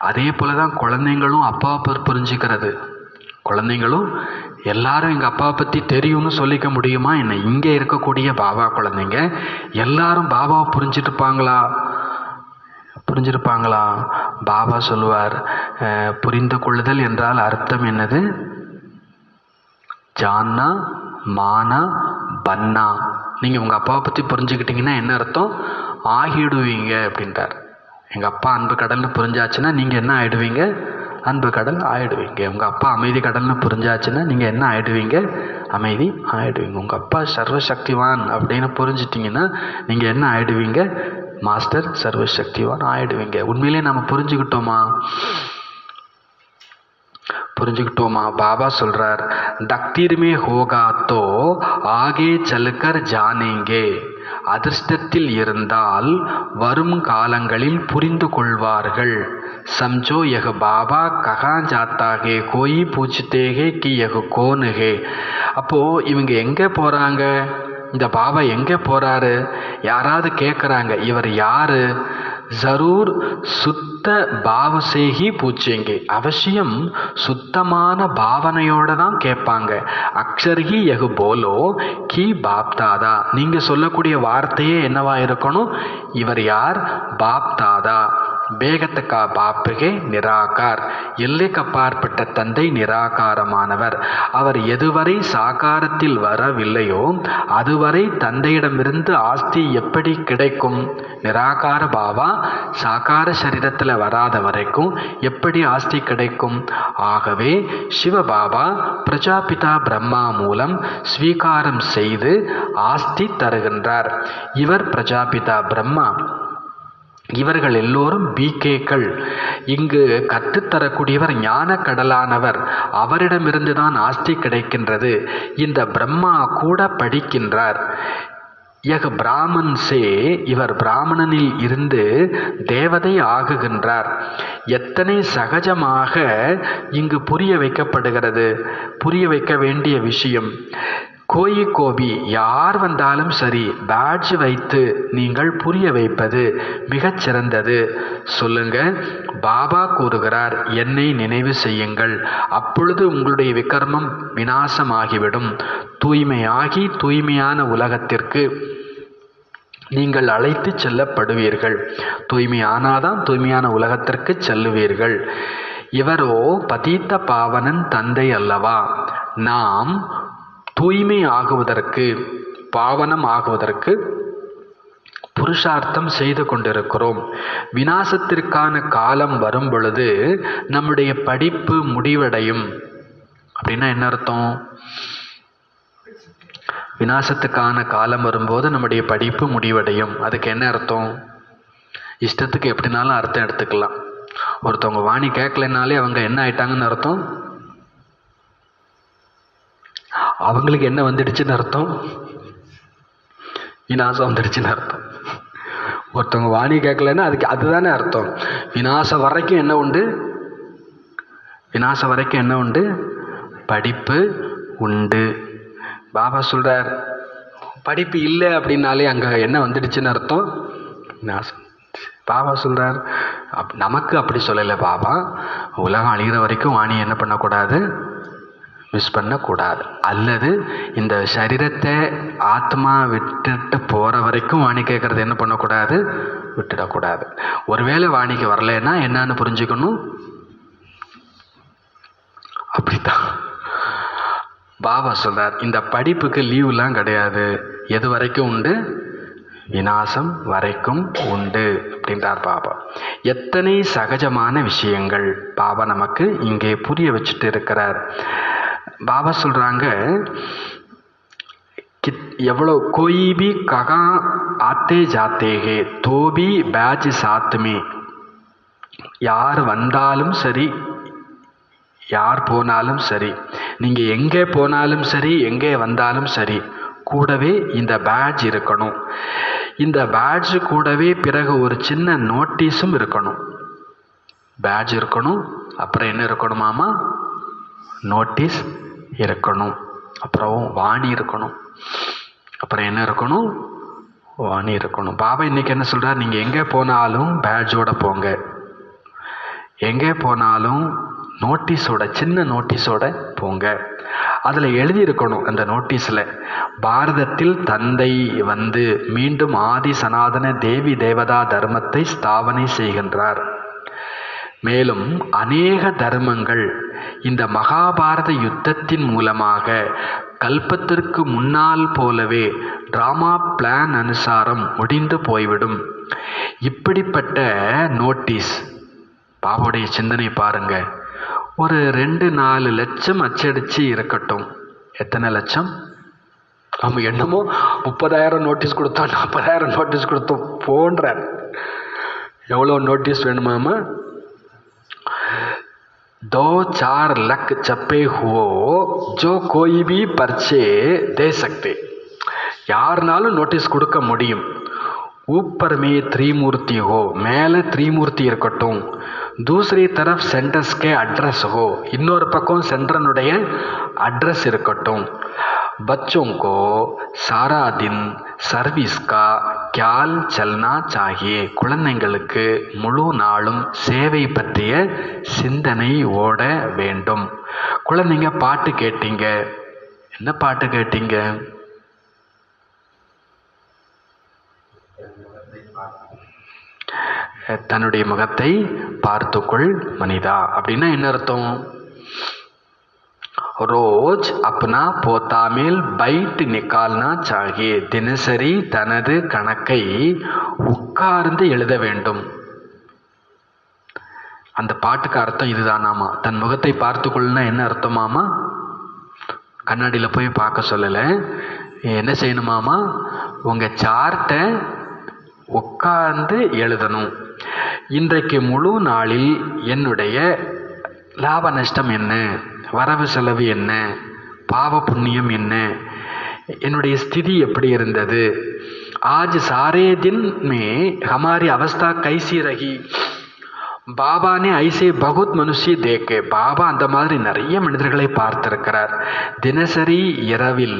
அதே போல தான் குழந்தைங்களும் அப்பாவை புரிஞ்சுக்கிறது. குழந்தைங்களும் எல்லாரும் எங்கள் அப்பாவை பற்றி தெரியும்னு சொல்லிக்க முடியுமா என்ன? இங்கே இருக்கக்கூடிய பாபா குழந்தைங்க எல்லாரும் பாபாவை புரிஞ்சிருப்பாங்களா? பாபா சொல்லுவார், புரிந்து கொள்ளுதல் என்றால் அர்த்தம் என்னது? ஜான்னா மானா பன்னா. நீங்கள் உங்கள் அப்பாவை பற்றி புரிஞ்சுக்கிட்டீங்கன்னா என்ன அர்த்தம்? ஆகிடுவீங்க அப்படின்ட்டார். எங்கள் அப்பா அன்பு கடல்னு புரிஞ்சாச்சுன்னா நீங்கள் என்ன ஆகிடுவீங்க? அன்பு கடல் ஆகிடுவீங்க. உங்கள் அப்பா அமைதி கடல்னு புரிஞ்சாச்சுன்னா நீங்கள் என்ன ஆகிடுவீங்க? அமைதி ஆகிடுவீங்க. உங்கள் அப்பா சர்வசக்திவான் அப்படின்னு புரிஞ்சிட்டிங்கன்னா நீங்கள் என்ன ஆகிடுவீங்க? மாஸ்டர் சர்வசக்திவான் ஆகிடுவீங்க. உண்மையிலே நம்ம புரிஞ்சுக்கிட்டோமா? பாபா சொல்றார், தக்தீர் மே ஹோகா தோ ஆகே சல்கர் ஜானேங்கே. அதிர்ஷ்டத்தில் இருந்தால் வரும் காலங்களில் புரிந்து கொள்வார்கள். சம்ஜோ யஹ் பாபா கஹா ஜாத்தா ஹே கோயி பூச்தே ஹே கி யஹ் கோன் ஹே. அப்போது இவங்க எங்கே போகிறாங்க? இந்த பாபா எங்கே போகிறாரு? யாராவது கேட்குறாங்க, இவர் யார்? ஜரூர் சுத்த பாவசேகி பூச்சேங்க. அவசியம் சுத்தமான பாவனையோடு தான் கேட்பாங்க. அக்ஷர்ஹி யகு போலோ கி பாப் தாதா. நீங்கள் சொல்லக்கூடிய வார்த்தையே என்னவா இருக்கணும்? இவர் யார்? பாப் தாதா. பேகத்துக்கா பாப்புகே நிராகார். எல்லைக்கு அப்பாற்பட்ட தந்தை நிராகாரமானவர். அவர் எதுவரை சாகாரத்தில் வரவில்லையோ அதுவரை தந்தையிடமிருந்து ஆஸ்தி எப்படி கிடைக்கும்? நிராகார பாபா சாகார சரீரத்தில் வராத வரைக்கும் எப்படி ஆஸ்தி கிடைக்கும்? ஆகவே சிவபாபா பிரஜாபிதா பிரம்மா மூலம் ஸ்வீகாரம் செய்து ஆஸ்தி தருகின்றார். இவர் பிரஜாபிதா பிரம்மா, இவர்கள் எல்லோரும் பிகேக்கள். இங்கு கற்றுத்தரக்கூடியவர் ஞான கடலானவர். அவரிடமிருந்து தான் ஆஸ்தி கிடைக்கின்றது. இந்த பிரம்மா கூட படிக்கின்றார். யக் பிராமன் சே, இவர் பிராமணனில் இருந்து தேவதை ஆகுகின்றார். எத்தனை சகஜமாக இங்கு புரிய வைக்கப்படுகிறது. புரிய வைக்க வேண்டிய விஷயம். கோபி யார் வந்தாலும் சரி பேட்ஜ் வைத்து நீங்கள் புரிய வைப்பது மிகச் சிறந்தது. சொல்லுங்க, பாபா கூறுகிறார், என்னை நினைவு செய்யுங்கள், அப்பொழுது உங்களுடைய விக்ரமம் விநாசமாகிவிடும். தூய்மையாகி தூய்மையான உலகத்திற்கு நீங்கள் அழைத்து செல்லப்படுவீர்கள். தூய்மையானாதான் தூய்மையான உலகத்திற்கு செல்லுவீர்கள். இவரோ பதீத்த பாவனன் தந்தை அல்லவா? நாம் தூய்மை ஆகுவதற்கு, பாவனம் ஆகுவதற்கு புருஷார்த்தம் செய்து கொண்டிருக்கிறோம். விநாசத்திற்கான காலம் வரும் பொழுது நம்முடைய படிப்பு முடிவடையும். அப்படின்னா என்ன அர்த்தம்? விநாசத்துக்கான காலம் வரும்போது நம்முடைய படிப்பு முடிவடையும். அதுக்கு என்ன அர்த்தம்? இஷ்டத்துக்கு எப்படினாலும் அர்த்தம் எடுத்துக்கலாம். ஒருத்தவங்க வாணி கேட்கலனாலே அவங்க என்ன ஆயிட்டாங்கன்னு அர்த்தம்? அவங்களுக்கு என்ன வந்துடுச்சுன்னு அர்த்தம்? விநாசம் வந்துடுச்சுன்னு அர்த்தம். ஒருத்தவங்க வாணி கேட்கலன்னா அதுதானே அர்த்தம். விநாசம் வரைக்கும் என்ன உண்டு? விநாசம் வரைக்கும் என்ன உண்டு? படிப்பு உண்டு. பாபா சொல்றார், படிப்பு இல்லை அப்படின்னாலே அங்கே என்ன வந்துடுச்சுன்னு அர்த்தம்? விநாசம். பாபா சொல்றார், நமக்கு அப்படி சொல்லலை பாபா. உலகம் அழிகிற வரைக்கும் வாணி என்ன பண்ணக்கூடாது? மிஸ் பண்ணக்கூடாது. அல்லது இந்த சரீரத்தை ஆத்மா விட்டுட்டு போகிற வரைக்கும் வாணி கேட்குறது என்ன பண்ணக்கூடாது? விட்டுடக்கூடாது. ஒருவேளை வாணிக்கு வரலைன்னா என்னன்னு புரிஞ்சுக்கணும். அப்படித்தான் பாபா சொல்றார், இந்த படிப்புக்கு லீவுலாம் கிடையாது. எது வரைக்கும் உண்டு? விநாசம் வரைக்கும் உண்டு அப்படின்றார் பாபா. எத்தனை சகஜமான விஷயங்கள் பாபா நமக்கு இங்கே புரிய வச்சுட்டு இருக்கிறார். பாபா சொல்றாங்க, எவ்வளோ கோயி பி ககா ஆத்தே ஜாத்தேகே தோபி பேஜ் சாத்துமே. யார் வந்தாலும் சரி யார் போனாலும் சரி, நீங்கள் எங்கே போனாலும் சரி, எங்கே வந்தாலும் சரி, கூடவே இந்த பேட்ஜ் இருக்கணும். இந்த பேட்ஜ் கூடவே பிறகு ஒரு சின்ன நோட்டீஸும் இருக்கணும். பேட்ஜ் இருக்கணும், அப்புறம் என்ன இருக்கணுமாமா? நோட்டீஸ் இருக்கணும், அப்புறம் வாணி இருக்கணும். அப்புறம் என்ன இருக்கணும்? வாணி இருக்கணும். பாபா இன்னைக்கு என்ன சொல்கிறார்? நீங்கள் எங்கே போனாலும் பேட்ஜோட போங்க, எங்கே போனாலும் நோட்டீஸோட, சின்ன நோட்டீஸோட போங்க. அதில் எழுதியிருக்கணும், அந்த நோட்டீஸில், பாரதத்தில் தந்தை வந்து மீண்டும் ஆதி சனாதன தேவி தேவதா தர்மத்தை ஸ்தாபனை செய்கின்றார். மேலும் அநேக தர்மங்கள் இந்த மகாபாரத யுத்தத்தின் மூலமாக கல்பத்திற்கு முன்னால் போலவே டிராமா பிளான் அனுசாரம் முடிந்து போய்விடும். இப்படிப்பட்ட நோட்டீஸ் பாபாவுடைய சிந்தனை பாருங்க. ஒரு 2-4 லட்சம் அச்சடிச்சு இருக்கட்டும். எத்தனை லட்சம்? நம்ம என்னமோ 30,000 நோட்டீஸ் கொடுத்தோம், 40,000 நோட்டீஸ் கொடுத்தோம் போன்ற. எவ்வளோ நோட்டீஸ் வேணுமாமா? 2-4 लख छपे हो जो कोई भी पर्चे दे सकते. யாருனாலும் நோட்டீஸ் கொடுக்க முடியும். ஊப்பர் மே त्रिमूर्ति हो, மேலே त्रिमूर्ति இருக்கட்டும். दूसरी तरफ सेंटर्स के அட்ரஸ் हो, இன்னொரு பக்கம் சென்டரனுடைய அட்ரஸ் இருக்கட்டும். बच्चों को सारा दिन सर्विस का ख्याल चलना चाहिए. குழந்தைங்களுக்கு முழு நாளும் சேவை பற்றிய சிந்தனை ஓட வேண்டும். குழந்தைங்க பாட்டு கேட்டீங்க, என்ன பாட்டு கேட்டீங்க? தன்னுடைய முகத்தை பார்த்துக்கொள் மனிதா அப்படின்னா என்ன அர்த்தம்? ரோஜ் அப்னா போத்தா மேல் பைட் நிக்கால்னா சாகியே. தினசரி தனது கணக்கை உட்கார்ந்து எழுத வேண்டும். அந்த பாட்டுக்கு அர்த்தம் இதுதானாமா? தன் முகத்தை பார்த்துக்கொள்ளுனா என்ன அர்த்தமாமா? கண்ணாடியில் போய் பார்க்க சொல்லலை, என்ன செய்யணுமாமா? உங்கள் சார்ட்டை உட்கார்ந்து எழுதணும். இன்றைக்கு முழு நாளில் என்னுடைய லாப நஷ்டம் என்ன, வரவு செலவு என்ன, பாவ புண்ணியம் என்ன, என்னுடைய ஸ்திதி எப்படி இருந்தது, आज सारे दिन में हमारी अवस्था कैसी रही. பாபா ने ऐसे बहुत मनुष्य देखे. பாபா அந்த மாதிரி நிறைய மனிதர்களை பார்த்திருக்கிறார். தினசரி இரவில்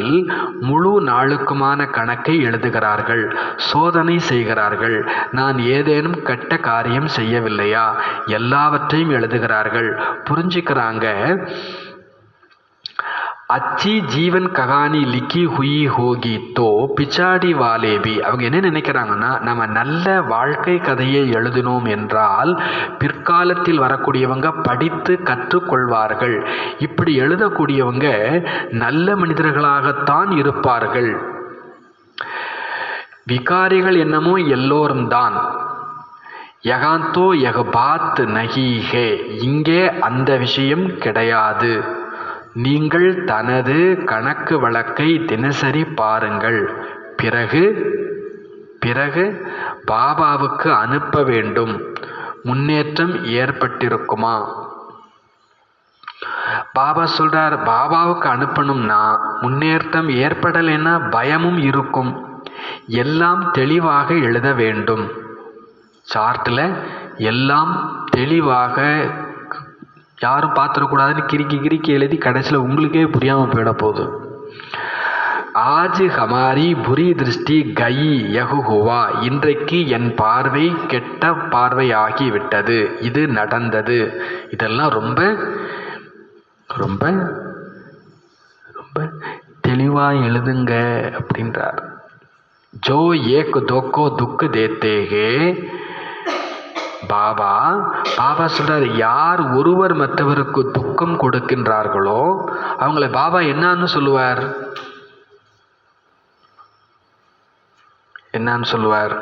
முழு நாளுக்குமான கணக்கை எழுதுகிறார்கள், சோதனை செய்கிறார்கள். நான் ஏதேனும் கெட்ட காரியம் செய்யவில்லையா, எல்லாவற்றையும் எழுதுகிறார்கள். புரிஞ்சுக்கிறாங்க. अच्छी जीवन कहानी लिखी हुई होगी तो பிச்சாடி வாலேபி. அவங்க என்ன நினைக்கிறாங்கன்னா, நம்ம நல்ல வாழ்க்கை கதையை எழுதினோம் என்றால் பிற்காலத்தில் வரக்கூடியவங்க படித்து கற்றுக்கொள்வார்கள். இப்படி எழுதக்கூடியவங்க நல்ல மனிதர்களாகத்தான் இருப்பார்கள். விகாரிகள் என்னமோ எல்லோரும் தான். யகாந்தோ யக பாத் நஹி ஹே, இங்கே அந்த விஷயம் கிடையாது. நீங்கள் தனது கணக்கு வழக்கை தினசரி பாருங்கள். பிறகு பாபாவுக்கு அனுப்ப வேண்டும். முன்னேற்றம் ஏற்பட்டிருக்குமா? பாபா சொல்றார், பாபாவுக்கு அனுப்பணும்னா முன்னேற்றம் ஏற்படலைன்னா பயமும் இருக்கும். எல்லாம் தெளிவாக எழுத வேண்டும். சார்ட்டில் எல்லாம் தெளிவாக, யாரும் பார்த்துடக்கூடாதுன்னு கிறுக்கி எழுதி கடைசியில் உங்களுக்கே புரியாமல் போயிட போகுது. ஆஜ் ஹமாரி புரி திருஷ்டி கை யகுவா, இன்றைக்கு என் பார்வை கெட்ட பார்வை ஆகிவிட்டது, இது நடந்தது. இதெல்லாம் ரொம்ப ரொம்ப ரொம்ப தெளிவாக எழுதுங்க அப்படின்றார். ஜோ ஏக் தோக்கோ துக்கு தேத்தேகே. பாபா சொல்றாரு, யார் ஒருவர் மற்றவருக்கு துக்கம் கொடுக்கின்றார்களோ அவங்கள பாபா என்னன்னு சொல்லுவார்? என்னன்னு சொல்லுவார்?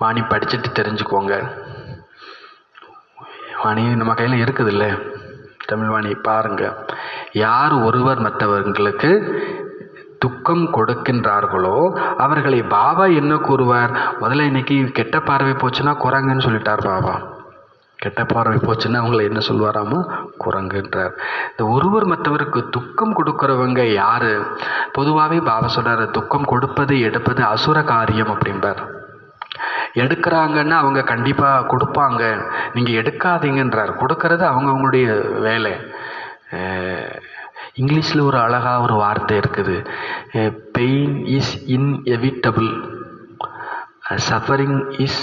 வாணி படிச்சுட்டு தெரிஞ்சுக்கோங்க. வாணி நம்ம கையில் இருக்குது இல்லை, தமிழ் வாணி பாருங்க. யார் ஒருவர் மற்றவர்களுக்கு துக்கம் கொடுக்கின்றார்களோ அவர்களை பாபா என்ன கூறுவார்? முதல்ல இன்னைக்கு கெட்ட பார்வை போச்சுன்னா குரங்குன்னு சொல்லிட்டார் பாபா. கெட்ட பார்வை போச்சுன்னா அவங்கள என்ன சொல்வாராமா? குரங்குன்றார். இந்த ஒருவர் மற்றவருக்கு துக்கம் கொடுக்குறவங்க யார்? பொதுவாகவே பாபா சொல்கிறார், துக்கம் கொடுப்பது எடுப்பது அசுர காரியம் அப்படின்பார். எடுக்கிறாங்கன்னா அவங்க கண்டிப்பாக கொடுப்பாங்க, நீங்கள் எடுக்காதீங்கன்றார். கொடுக்கறது அவங்களுடைய வேலை. இங்கிலீஷில் ஒரு அழகாக ஒரு வார்த்தை இருக்குது, pain is inevitable, suffering is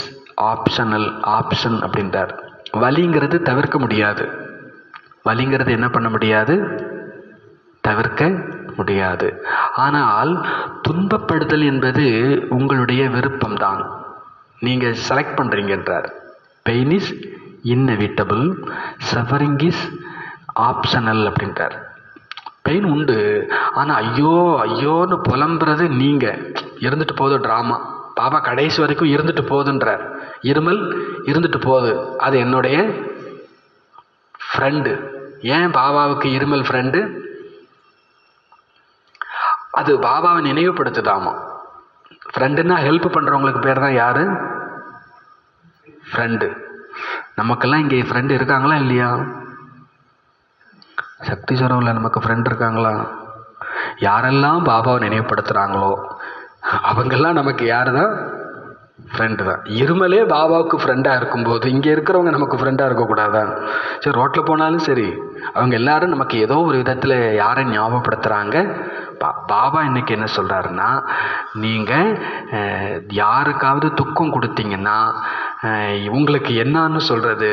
option அப்படின்றார். வலிங்கிறது தவிர்க்க முடியாது. வலிங்கிறது என்ன பண்ண முடியாது? தவிர்க்க முடியாது. ஆனால் துன்பப்படுதல் என்பது உங்களுடைய விருப்பம்தான், நீங்கள் செலக்ட் பண்ணுறீங்கன்றார். Pain is inevitable, suffering is optional அப்படின்றார். பெயின் உண்டு, ஆனால் ஐயோன்னு புலம்புறது நீங்கள். இருந்துட்டு போதும் ட்ராமா. பாபா கடைசி வரைக்கும் இருந்துட்டு போகுதுன்றார். இருமல் இருந்துட்டு போகுது, அது என்னுடைய ஃப்ரெண்டு. ஏன் பாபாவுக்கு இருமல் ஃப்ரெண்டு? அது பாபாவை நினைவுபடுத்துதாமா. ஃப்ரெண்டுன்னா ஹெல்ப் பண்ணுறவங்களுக்கு பேர் தான் யார்? ஃப்ரெண்டு. நமக்கெல்லாம் இங்கே ஃப்ரெண்டு இருக்காங்களா இல்லையா? சக்தி ஸ்வரூபில் நமக்கு ஃப்ரெண்ட் இருக்காங்களா? யாரெல்லாம் பாபாவை நினைவுபடுத்துகிறாங்களோ அவங்கெல்லாம் நமக்கு யார் தான்? ஃப்ரெண்டு தான். இருமலே பாபாவுக்கு ஃப்ரெண்டாக இருக்கும்போது இங்கே இருக்கிறவங்க நமக்கு ஃப்ரெண்டாக இருக்கக்கூடாதான்? சரி, ரோட்டில் போனாலும் சரி, அவங்க எல்லாரும் நமக்கு ஏதோ ஒரு விதத்தில் யாரை ஞாபகப்படுத்துகிறாங்க? பாபா இன்னைக்கு என்ன சொல்கிறாருன்னா, நீங்கள் யாருக்காவது துக்கம் கொடுத்தீங்கன்னா உங்களுக்கு என்னன்னு சொல்கிறது?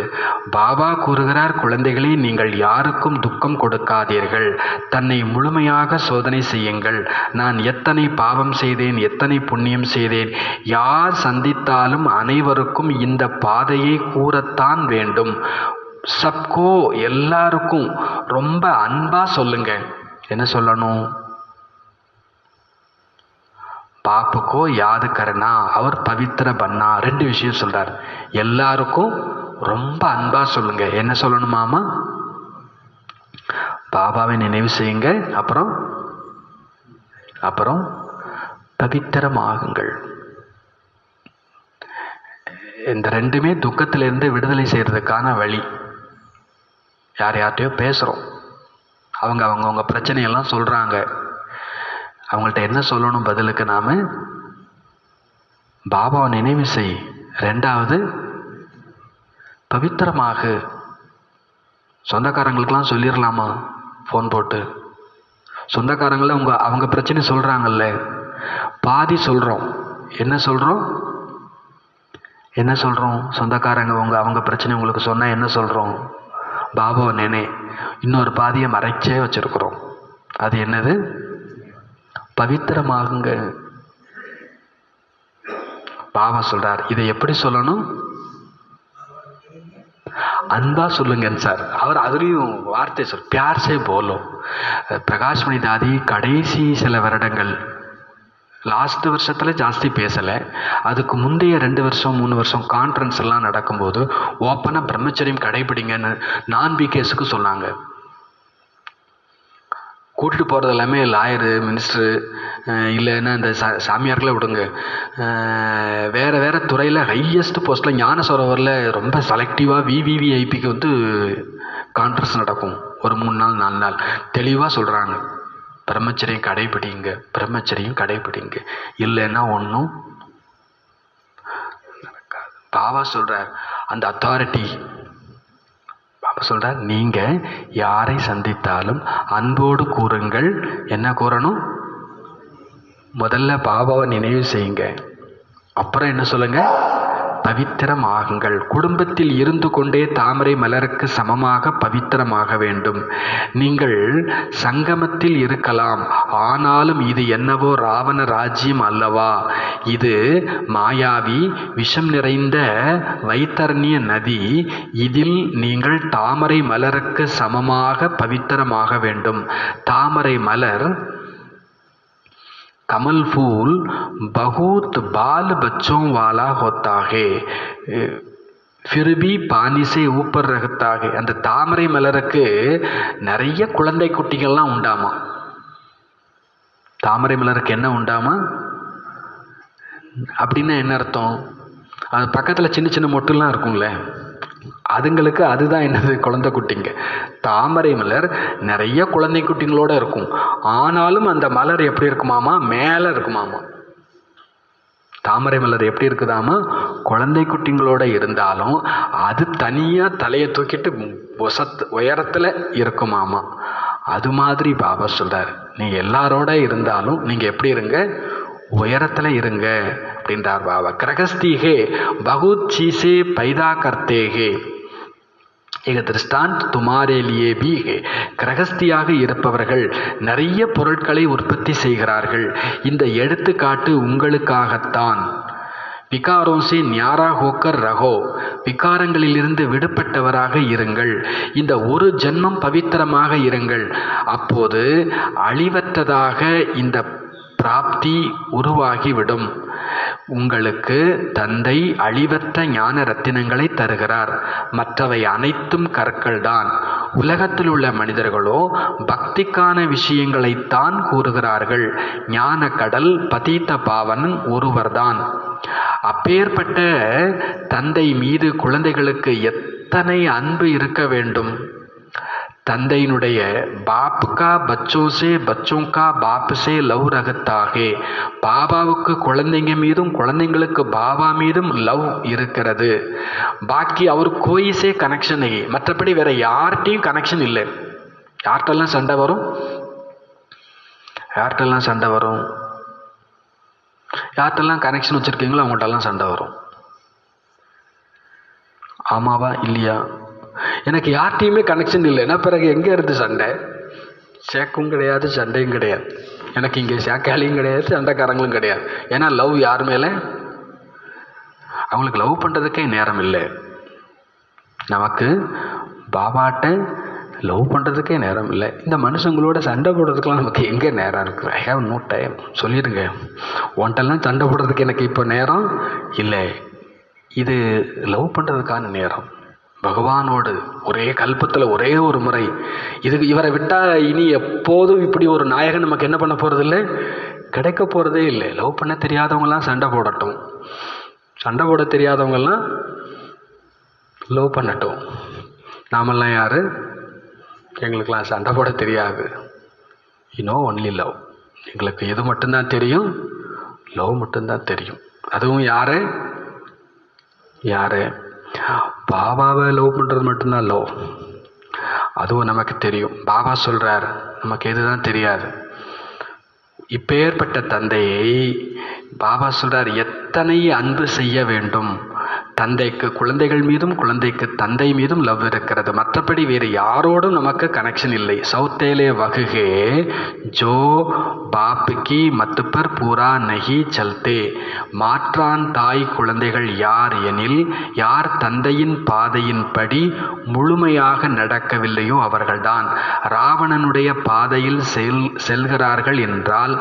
பாபா கூறுகிறார், குழந்தைகளே, நீங்கள் யாருக்கும் துக்கம் கொடுக்காதீர்கள், தன்னை முழுமையாக சோதனை செய்யுங்கள். நான் எத்தனை பாவம் செய்தேன், எத்தனை புண்ணியம் செய்தேன், யார் சந்தித்தாலும் அனைவருக்கும் இந்த பாதையை கூறத்தான் வேண்டும். சப்கோ, எல்லாருக்கும் ரொம்ப அன்பாக சொல்லுங்க. என்ன சொல்லணும்? பாப்புக்கோ யாது கரனா அவர் பவித்திர பண்ணா. 2 விஷயம் சொல்றார். எல்லாருக்கும் ரொம்ப அன்பா சொல்லுங்க. என்ன சொல்லணுமாமா? பாபாவை நினைவு செய்யுங்க. அப்புறம் பவித்திரமாகுங்கள். இந்த 2மே துக்கத்திலிருந்து விடுதலை செய்யறதுக்கான வழி. யார்கிட்டயோ பேசுகிறோம், அவங்க பிரச்சனையெல்லாம் சொல்கிறாங்க. அவங்கள்ட்ட என்ன சொல்லணும் பதிலுக்கு? நாம் பாபாவை நினைவு செய். 2வது பவித்திரமாக. சொந்தக்காரங்களுக்கெல்லாம் சொல்லிடலாமா ஃபோன் போட்டு? சொந்தக்காரங்கள அவங்க பிரச்சனை சொல்கிறாங்கல்ல, பாதி சொல்கிறோம். என்ன சொல்கிறோம்? சொந்தக்காரங்க அவங்க பிரச்சனை உங்களுக்கு சொன்னால் என்ன சொல்கிறோம்? பாபாவை நினை. இன்னொரு பாதியை மறைச்சே வச்சுருக்குறோம். அது என்னது? பவித்திரமாகுங்க. பாபா சொல்றார், இதை எப்படி சொல்லணும்? அன்பா சொல்லுங்க சார். அவர் அதுலேயும் வார்த்தை பியார்சே போலும். பிரகாஷ்மணி தாதி கடைசி சில வருடங்கள், லாஸ்ட் வருஷத்தில் ஜாஸ்தி பேசலை, அதுக்கு முந்தைய 2 வருஷம் 3 வருஷம் கான்ஃபரன்ஸ் எல்லாம் நடக்கும்போது ஓப்பனாக பிரம்மச்சரியம் கடைபிடிங்கன்னு நான்-பிகேஸுக்கு சொன்னாங்க. கூட்டிகிட்டு போகிறது எல்லாமே லாயரு, மினிஸ்டரு, இல்லைன்னா இந்த சாமியார்களை விடுங்க, வேறு துறையில் ஹையஸ்ட் போஸ்ட்டில் ஞான சரோவரில் ரொம்ப செலக்டிவாக விவிவிஐபிக்கு கான்ஃபரன்ஸ் நடக்கும். ஒரு 3 நாள் 4 நாள் தெளிவாக சொல்கிறாங்க, பிரம்மச்சரியம் கடைபிடிங்க, இல்லைன்னா ஒன்றும் நடக்காது. பாபா சொல்கிறார், அந்த அத்தாரிட்டி பாபா சொல்கிறார், நீங்கள் யாரை சந்தித்தாலும் அன்போடு கூறுங்கள். என்ன கூறணும்? முதல்ல பாபாவை நினைவு செய்யுங்க. அப்புறம் என்ன சொல்லுங்க? பவித்திரமாகுங்கள். குடும்பத்தில் இருந்து கொண்டே தாமரை மலருக்கு சமமாக பவித்திரமாக வேண்டும். நீங்கள் சங்கமத்தில் இருக்கலாம், ஆனாலும் இது என்னவோ ராவண ராஜ்யம் அல்லவா? இது மாயாவி விஷம் நிறைந்த வைத்தரணிய நதி. இதில் நீங்கள் தாமரை மலருக்கு சமமாக பவித்திரமாக வேண்டும். தாமரை மலர் कमल फूल बहुत बाल बच्चों वाला होता है, फिर भी पानी से ऊपर रहता है. அந்த தாமரை மலருக்கு நிறைய குழந்தை குட்டிகள்லாம் உண்டாமா. தாமரை மலருக்கு என்ன உண்டாமா அப்படின்னா என்ன அர்த்தம்? அது பக்கத்தில் சின்ன சின்ன மொட்டுலாம் இருக்கும்ல, அதுங்களுக்கு அதுதான் என்னது, குழந்தை குட்டிங்க. தாமரை மலர் நிறைய குழந்தை குட்டிங்களோட இருக்கும். ஆனாலும் அந்த மலர் எப்படி இருக்குமாமா, மேலே இருக்குமாமா. தாமரை மலர் எப்படி இருக்குதாமா, குழந்தை குட்டிங்களோட இருந்தாலும் அது தனியாக தலையை தூக்கிட்டு உயரத்தில் இருக்குமாமா. அது மாதிரி பாபா சொல்றார், நீங்கள் எல்லாரோட இருந்தாலும் நீங்கள் எப்படி இருங்க, உயரத்தில் இருங்க அப்படின்றார் பாபா. கிரகஸ்தீகே பகுத் சீசே பைதா கர்த்தேகே ஏக திருஷ்டாந்த் துமாரே லியே பி ஹே. கிரகஸ்தியாக இருப்பவர்கள் நிறைய பொருட்களை உற்பத்தி செய்கிறார்கள். இந்த எடுத்துக்காட்டு உங்களுக்காகத்தான். விகாரோं से न्यारा होकर रहो. விகாரங்களிலிருந்து விடுபட்டவராக இருங்கள். இந்த ஒரு ஜென்மம் பவித்திரமாக இருங்கள். அப்போது அழிவற்றதாக இந்த பிராப்தி உருவாகிவிடும். உங்களுக்கு தந்தை அழிவற்ற ஞான ரத்தினங்களை தருகிறார். மற்றவை அனைத்தும் கற்கள்தான். உலகத்தில் உள்ள மனிதர்களோ பக்திக்கான விஷயங்களைத்தான் கூறுகிறார்கள். ஞான கடல் பதீத்த பாவன் ஒருவர்தான். அப்பேற்பட்ட தந்தை மீது குழந்தைகளுக்கு எத்தனை அன்பு இருக்க வேண்டும். தந்தையினுடைய பாப் கா பச்சோ சே பச்சோं का बाप से लव रखता है. பாபாவுக்கு குழந்தைங்க மீதும் குழந்தைங்களுக்கு பாபா மீதும் லவ் இருக்கிறது. பாக்கி அவர் கோயிசே கனெக்ஷன் இல்லை. மற்றபடி வேற யார்கிட்டையும் கனெக்ஷன் இல்லை. யார்கிட்டெல்லாம் சண்டை வரும், யார்கிட்டெல்லாம் சண்டை வரும், யார்கிட்டெல்லாம் கனெக்ஷன் வச்சுருக்கீங்களோ அவங்கள்ட்டெல்லாம் சண்டை வரும். ஆமாவா இல்லையா? எனக்கு யார்கிட்டையுமே கனெக்ஷன் இல்லைன்னா பிறகு எங்கே இருந்து சண்டை? சேக்கும் கிடையாது, சண்டையும் கிடையாது. எனக்கு இங்கே சேக்காலியும் கிடையாது, சண்டைக்காரங்களும் கிடையாது. ஏன்னா லவ் யார் மேலே? அவங்களுக்கு லவ் பண்ணுறதுக்கே நேரம் இல்லை. நமக்கு பாபாட்ட லவ் பண்ணுறதுக்கே நேரம் இல்லை. இந்த மனுஷங்களோட சண்டை போடுறதுக்கெலாம் நமக்கு எங்கே நேரம் இருக்குது? I have no time. சொல்லிடுங்க, ஒன்ட்டெல்லாம் சண்டை போடுறதுக்கு எனக்கு இப்போ நேரம் இல்லை. இது லவ் பண்ணுறதுக்கான நேரம். பகவானோடு ஒரே கல்பத்தில் ஒரே ஒரு முறை. இவரை விட்டால் இனி எப்போதும் இப்படி ஒரு நாயகன் நமக்கு என்ன பண்ண போகிறது இல்லை, கிடைக்க போகிறதே இல்லை. லவ் பண்ண தெரியாதவங்களாம் சண்டை போடட்டும், சண்டை போட தெரியாதவங்கெல்லாம் லவ் பண்ணட்டும். நாமெல்லாம் யார்? எங்களுக்கெல்லாம் சண்டை போட தெரியாது. Only love. எங்களுக்கு எது மட்டும்தான் தெரியும்? லவ் மட்டும்தான் தெரியும். அதுவும் யார்? பாபாவை லவ் பண்ணுறது மட்டும்தான் லவ். அதுவும் நமக்கு தெரியும். பாபா சொல்கிறார், நமக்கு எதுதான் தெரியாது. இப்பேற்பட்ட தந்தையை பாபா சொல்கிறார், எத்தனை அன்பு செய்ய வேண்டும். தந்தைக்கு குழந்தைகள் மீதும் குழந்தைக்கு தந்தை மீதும் லவ் இருக்கிறது. மற்றபடி வேறு யாரோடும் நமக்கு கனெக்ஷன் இல்லை. சௌத்தேலே வகுகே ஜோ பாப்புக்கு மத்து பர் பூரா நகி சல்தே. மாற்றான் தாய் குழந்தைகள் யார் எனில், யார் தந்தையின் பாதையின்படி முழுமையாக நடக்கவில்லையோ அவர்கள்தான். ராவணனுடைய பாதையில் செல்கிறார்கள் என்றால்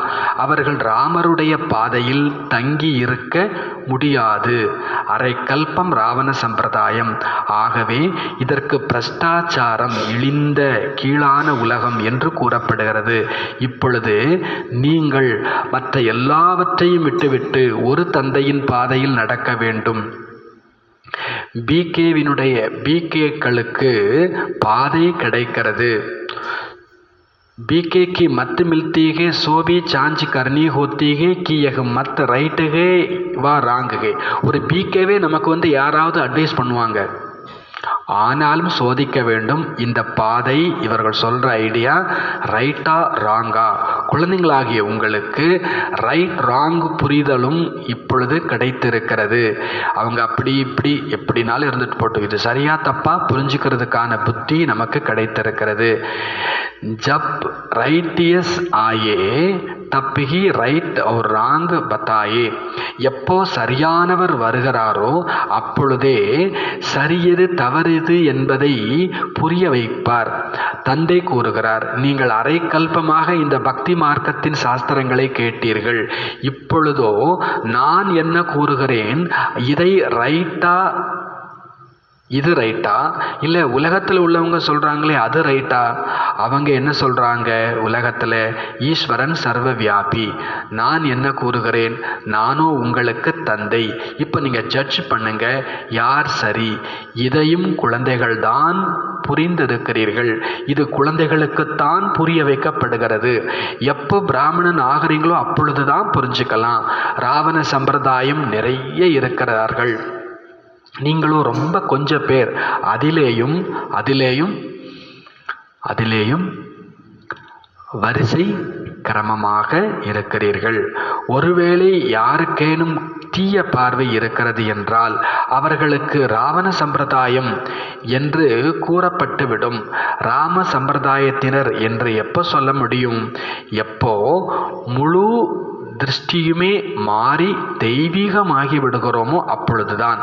அவர்கள் ராமருடைய பாதையில் தங்கி இருக்க முடியாது. அரை கல்பம் ராவண சம்பிரதாயம். ஆகவே இதற்கு பிரஷ்டாச்சாரம், இழிந்த கீழான உலகம் என்று கூறப்படுகிறது. இப்பொழுது நீங்கள் மற்ற எல்லாவற்றையும் விட்டுவிட்டு ஒரு தந்தையின் பாதையில் நடக்க வேண்டும். பிகேக்களுக்கு பாதை கிடைக்கிறது. बीके की मत मिलती है, सो भी जांच करनी होती है कि यह मत ரைட் है வா ராங் है. ஒரு பிகேவே நமக்கு யாராவது அட்வைஸ் பண்ணுவாங்க. ஆனாலும் சோதிக்க வேண்டும், இந்த பாதை இவர்கள் சொல்கிற ஐடியா ரைட்டா ராங்கா. குழந்தைங்களாகிய உங்களுக்கு ரைட் ராங் புரிதலும் இப்பொழுது கிடைத்திருக்கிறது. அவங்க அப்படி இப்படி எப்படினாலும் இருந்துட்டு போட்டு, இது சரியா தப்பா புரிஞ்சுக்கிறதுக்கான புத்தி நமக்கு கிடைத்திருக்கிறது. ஜப் ரைட்டியஸ் ஆயே தப்பிகி ரைட் और ராங் பத்தாயே. எப்போ சரியானவர் வருகிறாரோ அப்பொழுதே சரியது தவறுது என்பதை புரிய வைப்பார். தந்தை கூறுகிறார், நீங்கள் அரை கல்பமாக இந்த பக்தி மார்க்கத்தின் சாஸ்திரங்களை கேட்டீர்கள். இப்பொழுதோ நான் என்ன கூறுகிறேன், இதை ரைட்டா இது ரைட்டா, இல்லை உலகத்தில் உள்ளவங்க சொல்கிறாங்களே அது ரைட்டா? அவங்க என்ன சொல்கிறாங்க? உலகத்தில் ஈஸ்வரன் சர்வ வியாபி, நான் என்ன கூறுகிறேன், நானும் உங்களுக்கு தந்தை. இப்போ நீங்கள் ஜட்ஜ் பண்ணுங்க யார் சரி. இதையும் குழந்தைகள் தான் புரிந்திருக்கிறீர்கள். இது குழந்தைகளுக்குத்தான் புரிய வைக்கப்படுகிறது. எப்போ பிராமணன் ஆகிறீங்களோ அப்பொழுது தான் புரிஞ்சுக்கலாம். ராவண சம்பிரதாயம் நிறைய இருக்கிறார்கள், நீங்களும் ரொம்ப கொஞ்சம் பேர் அதிலேயும் வரிசை கிரமமாக இருக்கிறீர்கள். ஒருவேளை யாருக்கேனும் தீய பார்வை இருக்கிறது என்றால் அவர்களுக்கு ராவண சம்பிரதாயம் என்று கூறப்பட்டுவிடும். ராம சம்பிரதாயத்தினர் என்று எப்போ சொல்ல முடியும்? எப்போ முழு திருஷ்டியுமே மாறி தெய்வீகமாகி விடுகிறோமோ அப்பொழுதுதான்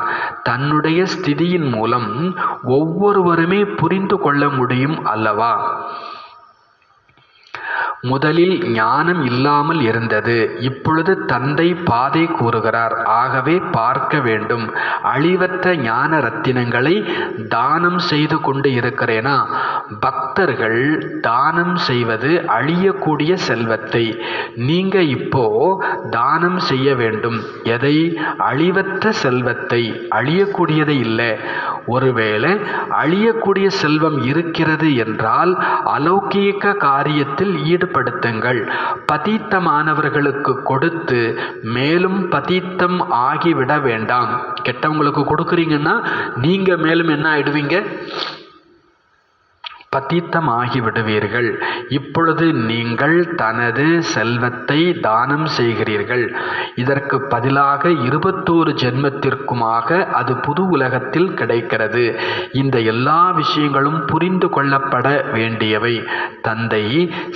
தன்னுடைய ஸ்திதியின் மூலம் ஒவ்வொருவருமே புரிந்து கொள்ள முடியும் அல்லவா? முதலில் ஞானம் இல்லாமல் இருந்தது, இப்பொழுது தந்தை பாதை கூறுகிறார். ஆகவே பார்க்க வேண்டும். அழிவற்ற ஞான ரத்தினங்களை தானம் செய்து கொண்டு இருக்கிறேனா? பக்தர்கள் தானம் செய்வது அழியக்கூடிய செல்வத்தை. நீங்க இப்போ தானம் செய்ய வேண்டும். எதை? அழிவற்ற செல்வத்தை, அழியக்கூடியதை இல்லை. ஒருவேளை அழியக்கூடிய செல்வம் இருக்கிறது என்றால் அலௌகீக காரியத்தில் ஈடுபடுத்துங்கள். பதீத்தமானவர்களுக்கு கொடுத்து மேலும் பதீத்தம் ஆகிவிட வேண்டாம். கெட்டவங்களுக்கு கொடுக்குறீங்கன்னா நீங்க மேலும் என்ன ஆயிடுவீங்க? பதீத்தமாகி விடுவீர்கள். இப்பொழுது நீங்கள் தனது செல்வத்தை தானம் செய்கிறீர்கள். இதற்கு பதிலாக 21 ஜென்மத்திற்குமாக அது புது உலகத்தில் கிடைக்கிறது. இந்த எல்லா விஷயங்களும் புரிந்து கொள்ளப்பட வேண்டியவை. தந்தை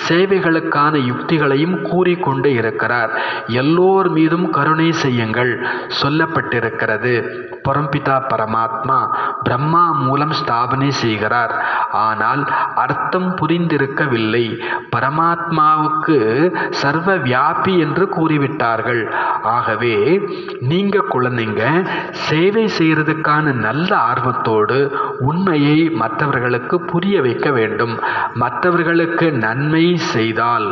சேவைகளுக்கான யுக்திகளையும் கூறிக்கொண்டு இருக்கிறார். எல்லோர் மீதும் கருணை செய்யுங்கள் சொல்லப்பட்டிருக்கிறது. பரம்பிதா பரமாத்மா பிரம்மா மூலம் ஸ்தாபனை செய்கிறார். ஆனால் அர்த்தம் புரிந்திருக்கவில்லை. பரமாத்மாவுக்கு சர்வ வியாபி என்று கூறிவிட்டார்கள். ஆகவே நீங்க குழந்தைங்க சேவை செய்யறதுக்கான நல்ல ஆர்வத்தோடு உண்மையை மற்றவர்களுக்கு புரிய வைக்க வேண்டும். மற்றவர்களுக்கு நன்மை செய்தால்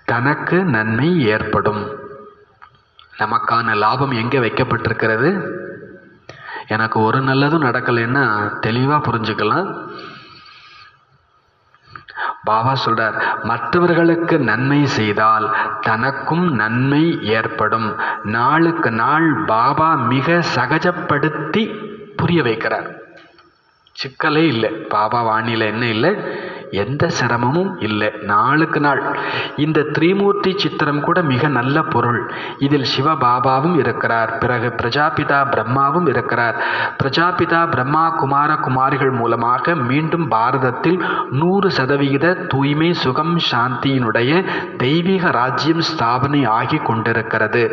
தனக்கு நன்மை ஏற்படும். நமக்கான லாபம் எங்கே வைக்கப்பட்டிருக்கிறது? எனக்கு ஒரு நல்லதும் நடக்கலைன்னா தெளிவாக புரிஞ்சுக்கலாம். பாபா சொல்றார், மற்றவர்களுக்கு நன்மை செய்தால் தனக்கும் நன்மை ஏற்படும். நாளுக்கு நாள் பாபா மிக சகஜப்படுத்தி புரிய வைக்கிறார். சிக்கலே இல்லை. பாபா வாணியில் என்ன இல்லை, எந்த சிரமமும் இல்லை. நாளுக்கு நாள் இந்த திரிமூர்த்தி சித்திரம் கூட மிக நல்ல பொருள். இதில் சிவபாபாவும் இருக்கிறார், பிறகு பிரஜாபிதா பிரம்மாவும் இருக்கிறார். பிரஜாபிதா பிரம்மா குமார குமாரிகள் மூலமாக மீண்டும் பாரதத்தில் 100% தூய்மை சுகம் சாந்தியினுடைய தெய்வீக ராஜ்யம் ஸ்தாபனை ஆகி கொண்டிருக்கிறது.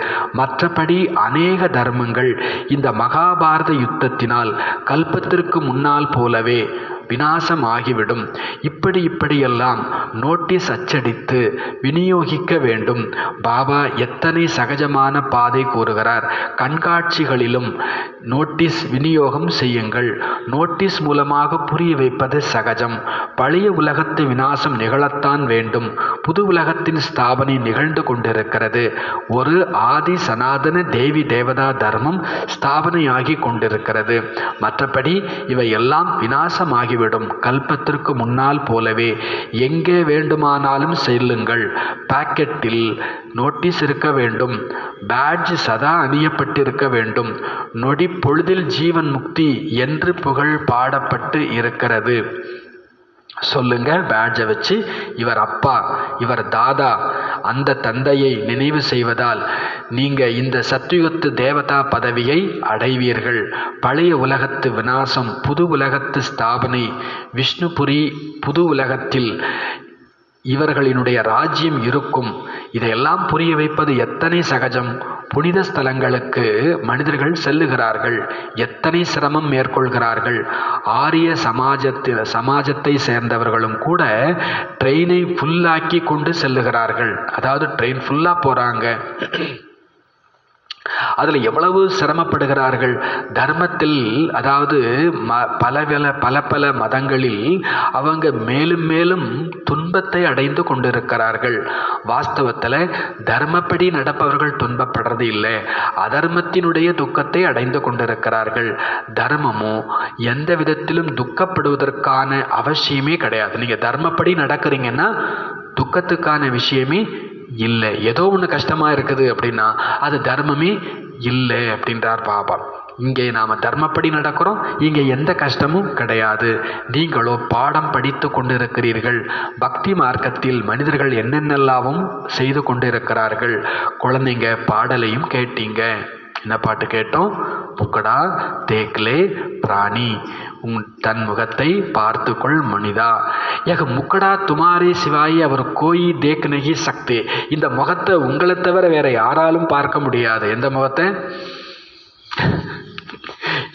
மற்றபடி அநேக தர்மங்கள் இந்த மகாபாரத யுத்தத்தினால் கல்பத்திற்கு முன்னால் போலவே விநாசம் ஆகிவிடும். இப்படியெல்லாம் நோட்டீஸ் அச்சடித்து விநியோகிக்க வேண்டும். பாபா எத்தனை சகஜமான பாதை கூறுகிறார். கண்காட்சிகளிலும் நோட்டீஸ் விநியோகம் செய்யுங்கள். நோட்டீஸ் மூலமாக புரிய வைப்பது சகஜம். பழைய உலகத்து விநாசம் நிகழத்தான் வேண்டும். புது உலகத்தின் ஸ்தாபனை நிகழ்ந்து கொண்டிருக்கிறது. ஒரு ஆதி சனாதன தேவி தேவதா தர்மம் ஸ்தாபனையாகி கொண்டிருக்கிறது. மற்றபடி இவையெல்லாம் விநாசமாகிவிடும். கல்பத்திற்கு முன்னால் போலவே எங்கே வேண்டுமானாலும் செல்லுங்கள். பாக்கெட்டில் நோட்டீஸ் இருக்க வேண்டும். பேட்ஜ் சதா அணியப்பட்டிருக்க வேண்டும். நொடி பொழுதில் ஜீவன் முக்தி என்று புகழ் பாடப்பட்டு இருக்கிறது. சொல்லுங்க, பேட்ஜை வச்சு இவர் அப்பா, இவர் தாதா, அந்த தந்தையை நினைவு செய்வதால் நீங்க இந்த சத்யுகத்து தேவதா பதவியை அடைவீர்கள். பழைய உலகத்து விநாசம், புது உலகத்து ஸ்தாபனை, விஷ்ணுபுரி புது உலகத்தில் இவர்களினுடைய ராஜ்யம் இருக்கும். இதையெல்லாம் புரிய வைப்பது எத்தனை சகஜம். புனித ஸ்தலங்களுக்கு மனிதர்கள் செல்லுகிறார்கள், எத்தனை சிரமம் மேற்கொள்கிறார்கள். ஆரிய சமாஜத்தை சேர்ந்தவர்களும் கூட ட்ரெயினை ஃபுல்லாக்கி கொண்டு செல்லுகிறார்கள். அதாவது ட்ரெயின் ஃபுல்லாக போகிறாங்க, அதில் எவ்வளவு சிரமப்படுகிறார்கள். தர்மத்தில் அதாவது பல மதங்களில் அவங்க மேலும் மேலும் துன்பத்தை அடைந்து கொண்டிருக்கிறார்கள். வாஸ்தவத்தில் தர்மப்படி நடப்பவர்கள் துன்பப்படுறது இல்லை, அதர்மத்தினுடைய துக்கத்தை அடைந்து கொண்டிருக்கிறார்கள். தர்மமோ எந்த விதத்திலும் துக்கப்படுவதற்கான அவசியமே கிடையாது. நீங்கள் தர்மப்படி நடக்கிறீங்கன்னா துக்கத்துக்கான விஷயமே இல்லை. ஏதோ ஒன்று கஷ்டமாக இருக்குது அப்படின்னா அது தர்மமே இல்லை அப்படின்றார் பாபா. இங்கே நாம் தர்மப்படி நடக்கிறோம், இங்கே எந்த கஷ்டமும் கிடையாது. நீங்களோ பாடம் படித்து கொண்டிருக்கிறீர்கள். பக்தி மார்க்கத்தில் மனிதர்கள் என்னென்னலாவும் செய்து கொண்டிருக்கிறார்கள். குழந்தைங்க பாடலையும் கேட்டீங்க. என்ன பாட்டு கேட்டோம்? முக்கடா தேக்லே பிராணி, தன் முகத்தை பார்த்துக்கொள் மனிதா. முக்கடா துமாரே சிவாயி அவர் கோயி தேக் நகி சக்தி. இந்த முகத்தை உங்களை தவிர வேற யாராலும் பார்க்க முடியாது. எந்த முகத்தை?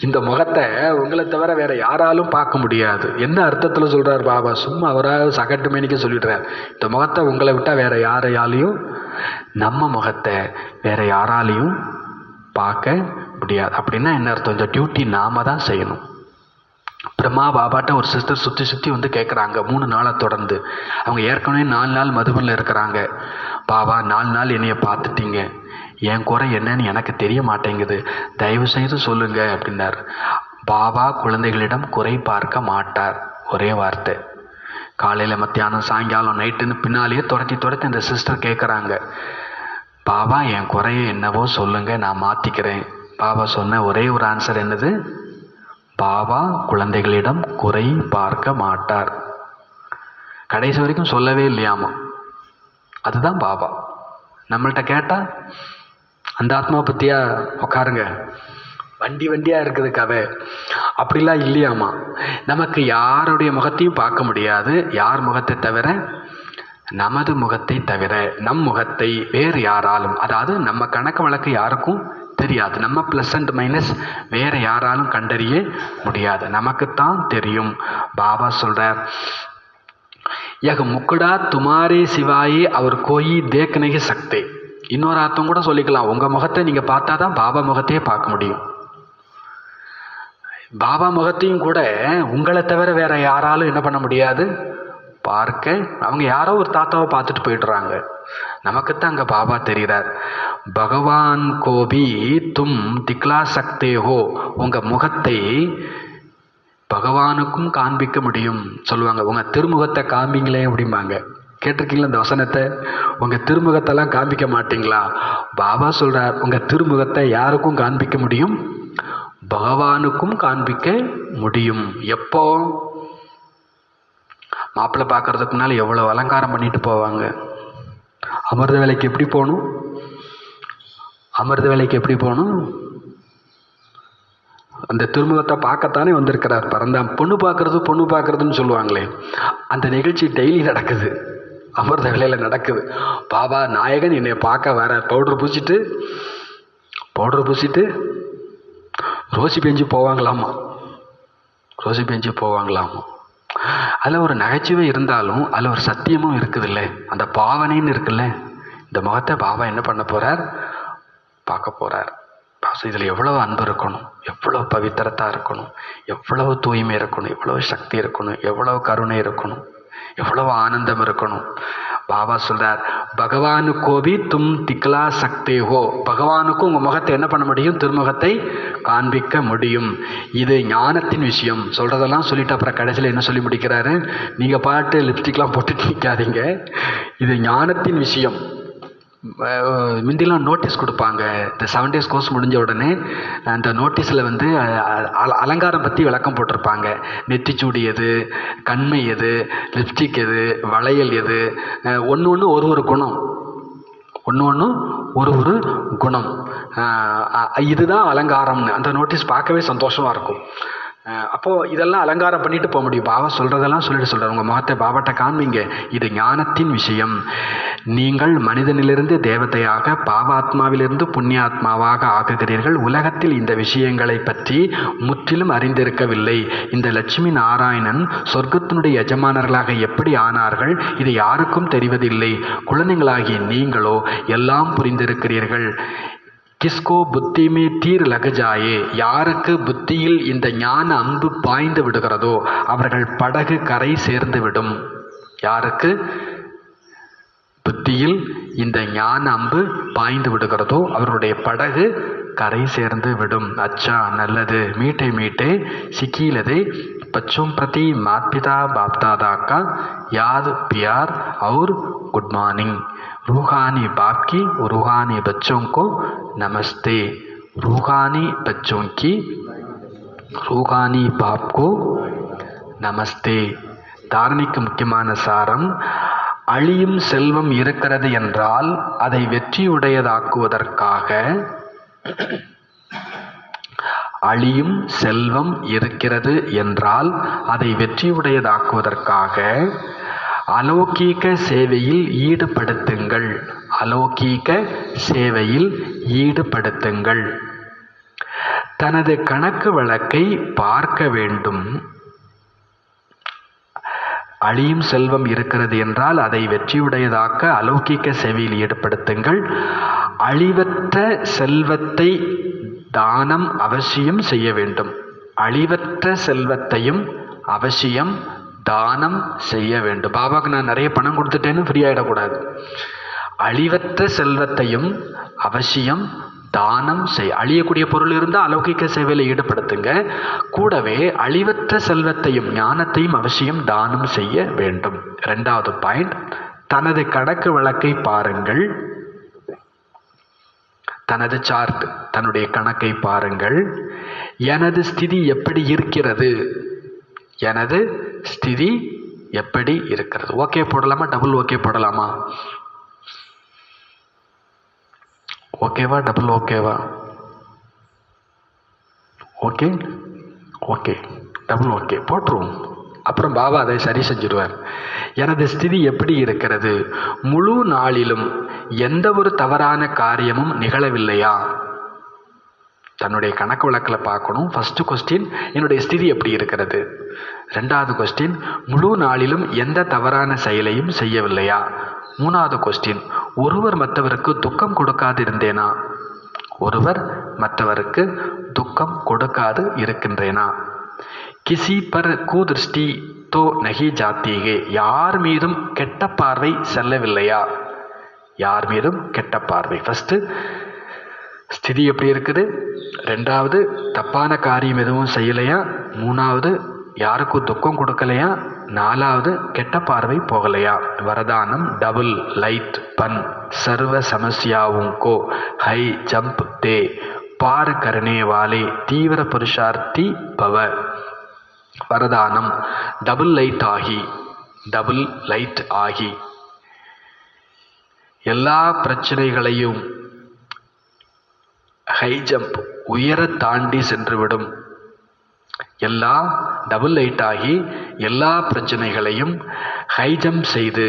இந்த முகத்தை உங்களை தவிர வேற யாராலும் பார்க்க முடியாது. என்ன அர்த்தத்தில் சொல்றார் பாபா? சும்மா அவராக சகட்டு மேனிக்க சொல்லிடுறார். இந்த முகத்தை உங்களை விட்டா வேற யாரையாலையும், நம்ம முகத்தை வேற யாராலையும் பார்க்க முடியாது. அப்படின்னா என்ன அர்த்தம்? இந்த டியூட்டி நாம தான் செய்யணும். பிரம்மா பாபாட்ட ஒரு சிஸ்டர் சுற்றி வந்து கேட்குறாங்க 3 நாளை தொடர்ந்து. அவங்க ஏற்கனவே 4 நாள் மதுபனில் இருக்கிறாங்க. பாபா 4 நாள் என்னைய பார்த்துட்டீங்க, என் குறை என்னன்னு எனக்கு தெரிய மாட்டேங்குது, தயவு செய்து சொல்லுங்க அப்படின்னார். பாபா குழந்தைகளிடம் குறை பார்க்க மாட்டார். ஒரே வார்த்தை. காலையில் மத்தியானம் சாயங்காலம் நைட்டுன்னு பின்னாலேயே துரத்தி இந்த சிஸ்டர் கேட்குறாங்க, பாபா என் குறைய என்னவோ சொல்லுங்க, நான் மாற்றிக்கிறேன். பாபா சொன்ன ஒரே ஒரு ஆன்சர் என்னது? பாபா குழந்தைகளிடம் குறை பார்க்க மாட்டார். கடைசி வரைக்கும் சொல்லவே இல்லையாமா. அதுதான் பாபா. நம்மள்கிட்ட கேட்டால் அந்த ஆத்மா பற்றியா உட்காருங்க, வண்டியாக இருக்குது கதை, அப்படிலாம் இல்லையாமா. நமக்கு யாருடைய முகத்தையும் பார்க்க முடியாது. யார் முகத்தை தவிர? நமது முகத்தை தவிர. நம் முகத்தை வேறு யாராலும், அதாவது நம்ம கணக்கு வழக்கு யாருக்கும் தெரியாது. நம்ம ப்ளஸ் அண்ட் மைனஸ் வேற யாராலும் கண்டறிய முடியாது, நமக்குத்தான் தெரியும். பாபா சொல்றார், முக்கடா துமாரே சிவாயே அவர் கோயி தேக்கனகி சக்தி. இன்னொரு அர்த்தம் கூட சொல்லிக்கலாம், உங்க முகத்தை நீங்க பார்த்தா தான் பாபா முகத்தையே பார்க்க முடியும். பாபா முகத்தையும் கூட உங்களை தவிர வேற யாராலும் என்ன பண்ண முடியாது, பார்க்க. அவங்க யாரோ ஒரு தாத்தாவை பார்த்துட்டு போயிடுறாங்க, நமக்குத்தான் அங்கே பாபா தெரிகிறார். பகவான் கோபி தும் திக்லா சக்தே ஹோ. உங்கள் முகத்தை பகவானுக்கும் காண்பிக்க முடியும் சொல்லுவாங்க. உங்கள் திருமுகத்தை காண்பிங்களே அப்படிம்பாங்க. கேட்டிருக்கீங்களா இந்த வசனத்தை? உங்கள் திருமுகத்தெல்லாம் காண்பிக்க மாட்டீங்களா? பாபா சொல்கிறார், உங்கள் திருமுகத்தை யாருக்கும் காண்பிக்க முடியும், பகவானுக்கும் காண்பிக்க முடியும். எப்போ? மாப்பிள்ளை பார்க்கறதுக்கு முன்னால் எவ்வளோ அலங்காரம் பண்ணிட்டு போவாங்க. அமிர்த வேலைக்கு எப்படி போகணும்? அந்த திருமுகத்தை பார்க்கத்தானே வந்திருக்கிறார். பரந்தாம் பொண்ணு பார்க்கறதுன்னு சொல்லுவாங்களே, அந்த நிகழ்ச்சி டெய்லி நடக்குது, அமிர்த வேலையில் நடக்குது. பாபா நாயகன் என்னை பார்க்க வர பவுடர் பூசிட்டு ரோசி பெஞ்சு போவாங்களாமா. அதில் ஒரு நகைச்சுவை இருந்தாலும் அதில் ஒரு சத்தியமும் இருக்குதுல்ல, அந்த பாவனைன்னு இருக்குல்ல. இந்த முகத்தை பாபா என்ன பண்ண போகிறார்? பார்க்க போகிறார். இதில் எவ்வளவு அன்பு இருக்கணும், எவ்வளவு பவித்திரத்தாக இருக்கணும், எவ்வளவு தூய்மை இருக்கணும், எவ்வளவு சக்தி இருக்கணும், எவ்வளவு கருணை இருக்கணும், எவ்வளவு ஆனந்தம் இருக்கணும். பாபா சொல்றார், பகவானு கோபி தும் திக்லா சக்தே ஹோ. பகவானுக்கும் உங்கள் முகத்தை என்ன பண்ண முடியும்? திருமுகத்தை காண்பிக்க முடியும். இது ஞானத்தின் விஷயம். சொல்கிறதெல்லாம் சொல்லிட்டு அப்புறம் கடைசியில் என்ன சொல்லி முடிக்கிறாரு? நீங்கள் பாட்டு லிப்ஸ்டிக்லாம் போட்டுட்டு நிற்காதீங்க, இது ஞானத்தின் விஷயம். முந்திலாம் நோட்டீஸ் கொடுப்பாங்க. இந்த 7 days கோர்ஸ் முடிஞ்ச உடனே அந்த நோட்டீஸில் வந்து அலங்காரம் பற்றி விளக்கம் போட்டிருப்பாங்க. நெத்திச்சூடி எது, கண்மை எது, லிப்ஸ்டிக் எது, வளையல் எது, ஒன்று ஒரு குணம், ஒரு குணம். இதுதான் அலங்காரம்னு அந்த நோட்டீஸ் பார்க்கவே சந்தோஷமாக இருக்கும். அப்போது இதெல்லாம் அலங்காரம் பண்ணிட்டு போக முடியும். பாபா சொல்கிறதெல்லாம் சொல்கிறார். உங்கள் முகத்தை பாபாட்ட காண்பீங்க. இது ஞானத்தின் விஷயம். நீங்கள் மனிதனிலிருந்து தேவதையாக, பாவாத்மாவிலிருந்து புண்ணியாத்மாவாக ஆக்குகிறீர்கள். உலகத்தில் இந்த விஷயங்களை பற்றி முற்றிலும் அறிந்திருக்கவில்லை. இந்த லட்சுமி நாராயணன் சொர்க்கத்தினுடைய எஜமானர்களாக எப்படி ஆனார்கள், இது யாருக்கும் தெரிவதில்லை. குழந்தைகளாகிய நீங்களோ எல்லாம் புரிந்திருக்கிறீர்கள். கிஸ்கோ புத்தி மே தீர் லகஜாயே, யாருக்கு புத்தியில் இந்த ஞான அம்பு பாய்ந்து விடுகிறதோ அவர்கள் படகு கரை சேர்ந்து விடும். யாருக்கு புத்தியில் இந்த ஞான அம்பு பாய்ந்து விடுகிறதோ அவருடைய படகு கரை சேர்ந்து விடும். அச்சா, நல்லது. மீட்டே மீட்டே சிக்கீலதே बच्चों प्रति माता पिता बाप दादा का याद प्यार और गुड मॉर्निंग. रूहानी बाप की रूहानी बच्चों को नमस्ते. रूहानी बच्चों की रूहानी बाप को நமஸ்தே. தாரணிக்கு முக்கியமான சாரம், அழியும் செல்வம் இருக்கிறது என்றால் அதை வெற்றியுடையதாக்குவதற்காக, அழியும் செல்வம் இருக்கிறது என்றால் அதை வெற்றியுடையதாக்குவதற்காக அலௌகீக சேவையில் ஈடுபடுத்துங்கள். அலௌகீக சேவையில் ஈடுபடுத்துங்கள். தனது கணக்கு வழக்கை பார்க்க வேண்டும். அழியும் செல்வம் இருக்கிறது என்றால் அதை வெற்றியுடையதாக்க அலௌகீக சேவையில் ஈடுபடுத்துங்கள். அழிவற்ற செல்வத்தை தானம் அவசியம் செய்ய வேண்டும். அழிவற்ற செல்வத்தையும் அவசியம் தானம் செய்ய வேண்டும். பாபாவுக்கு நான் நிறைய பணம் கொடுத்துட்டேன்னு ஃப்ரீ ஆகிடக்கூடாது. அழிவற்ற செல்வத்தையும் அவசியம் தானம் செய். அழியக்கூடிய பொருள் இருந்தால் அலௌகிக்க சேவையில் ஈடுபடுத்துங்க. கூடவே அழிவற்ற செல்வத்தையும் ஞானத்தையும் அவசியம் தானம் செய்ய வேண்டும். 2வது பாயிண்ட், தனது கணக்கு வழக்கை பாருங்கள். தனது சார்ட், தன்னுடைய கணக்கை பாருங்கள். எனது ஸ்திதி எப்படி இருக்கிறது? எனது ஸ்திதி எப்படி இருக்கிறது? ஓகே போடலாமா, டபுள் ஓகே போடலாமா? ஓகேவா, டபுள் ஓகேவா? ஓகே ஓகே, டபுள் ஓகே போட்டுருவோம். அப்புறம் பாபா அதை சரி செஞ்சிடுவார். எனது ஸ்திதி எப்படி இருக்கிறது? முழு நாளிலும் எந்த ஒரு தவறான காரியமும் நிகழவில்லையா? தன்னுடைய கணக்கு வழக்கில் பார்க்கணும். ஃபஸ்ட்டு கொஸ்டின், என்னுடைய ஸ்திதி எப்படி இருக்கிறது? 2வது கொஸ்டின், முழு நாளிலும் எந்த தவறான செயலையும் செய்யவில்லையா? 3வது கொஸ்டின், ஒருவர் மற்றவருக்கு துக்கம் கொடுக்காது இருந்தேனா? ஒருவர் மற்றவருக்கு துக்கம் கொடுக்காது இருக்கின்றேனா? கிசி பர் கூதிருஷ்டி தோ நகி ஜாத்தீகே, யார் மீதும் கெட்ட பார்வை செல்லவில்லையா? யார் மீதும் கெட்ட பார்வை. ஃபஸ்ட்டு ஸ்திதி எப்படி இருக்குது, 2வது தப்பான காரியம் எதுவும் செய்யலையா, 3வது யாருக்கும் துக்கம் கொடுக்கலையா, 4வது கெட்ட பார்வை போகலையா. வரதானம் டபுள் லைட் பன் சர்வ சமஸ்யாவுங்கோ ஹை ஜம்ப் தே பார் கரனே வாலே தீவிர புருஷார்த்தி பவ. வரதானம் டபுள் லைட் ஆகி எல்லா பிரச்சனைகளையும் ஹை ஜம்ப் உயர தாண்டி சென்றுவிடும். எல்லா டபுள் லைட் ஆகி எல்லா பிரச்சனைகளையும் ஹை ஜம்ப் செய்து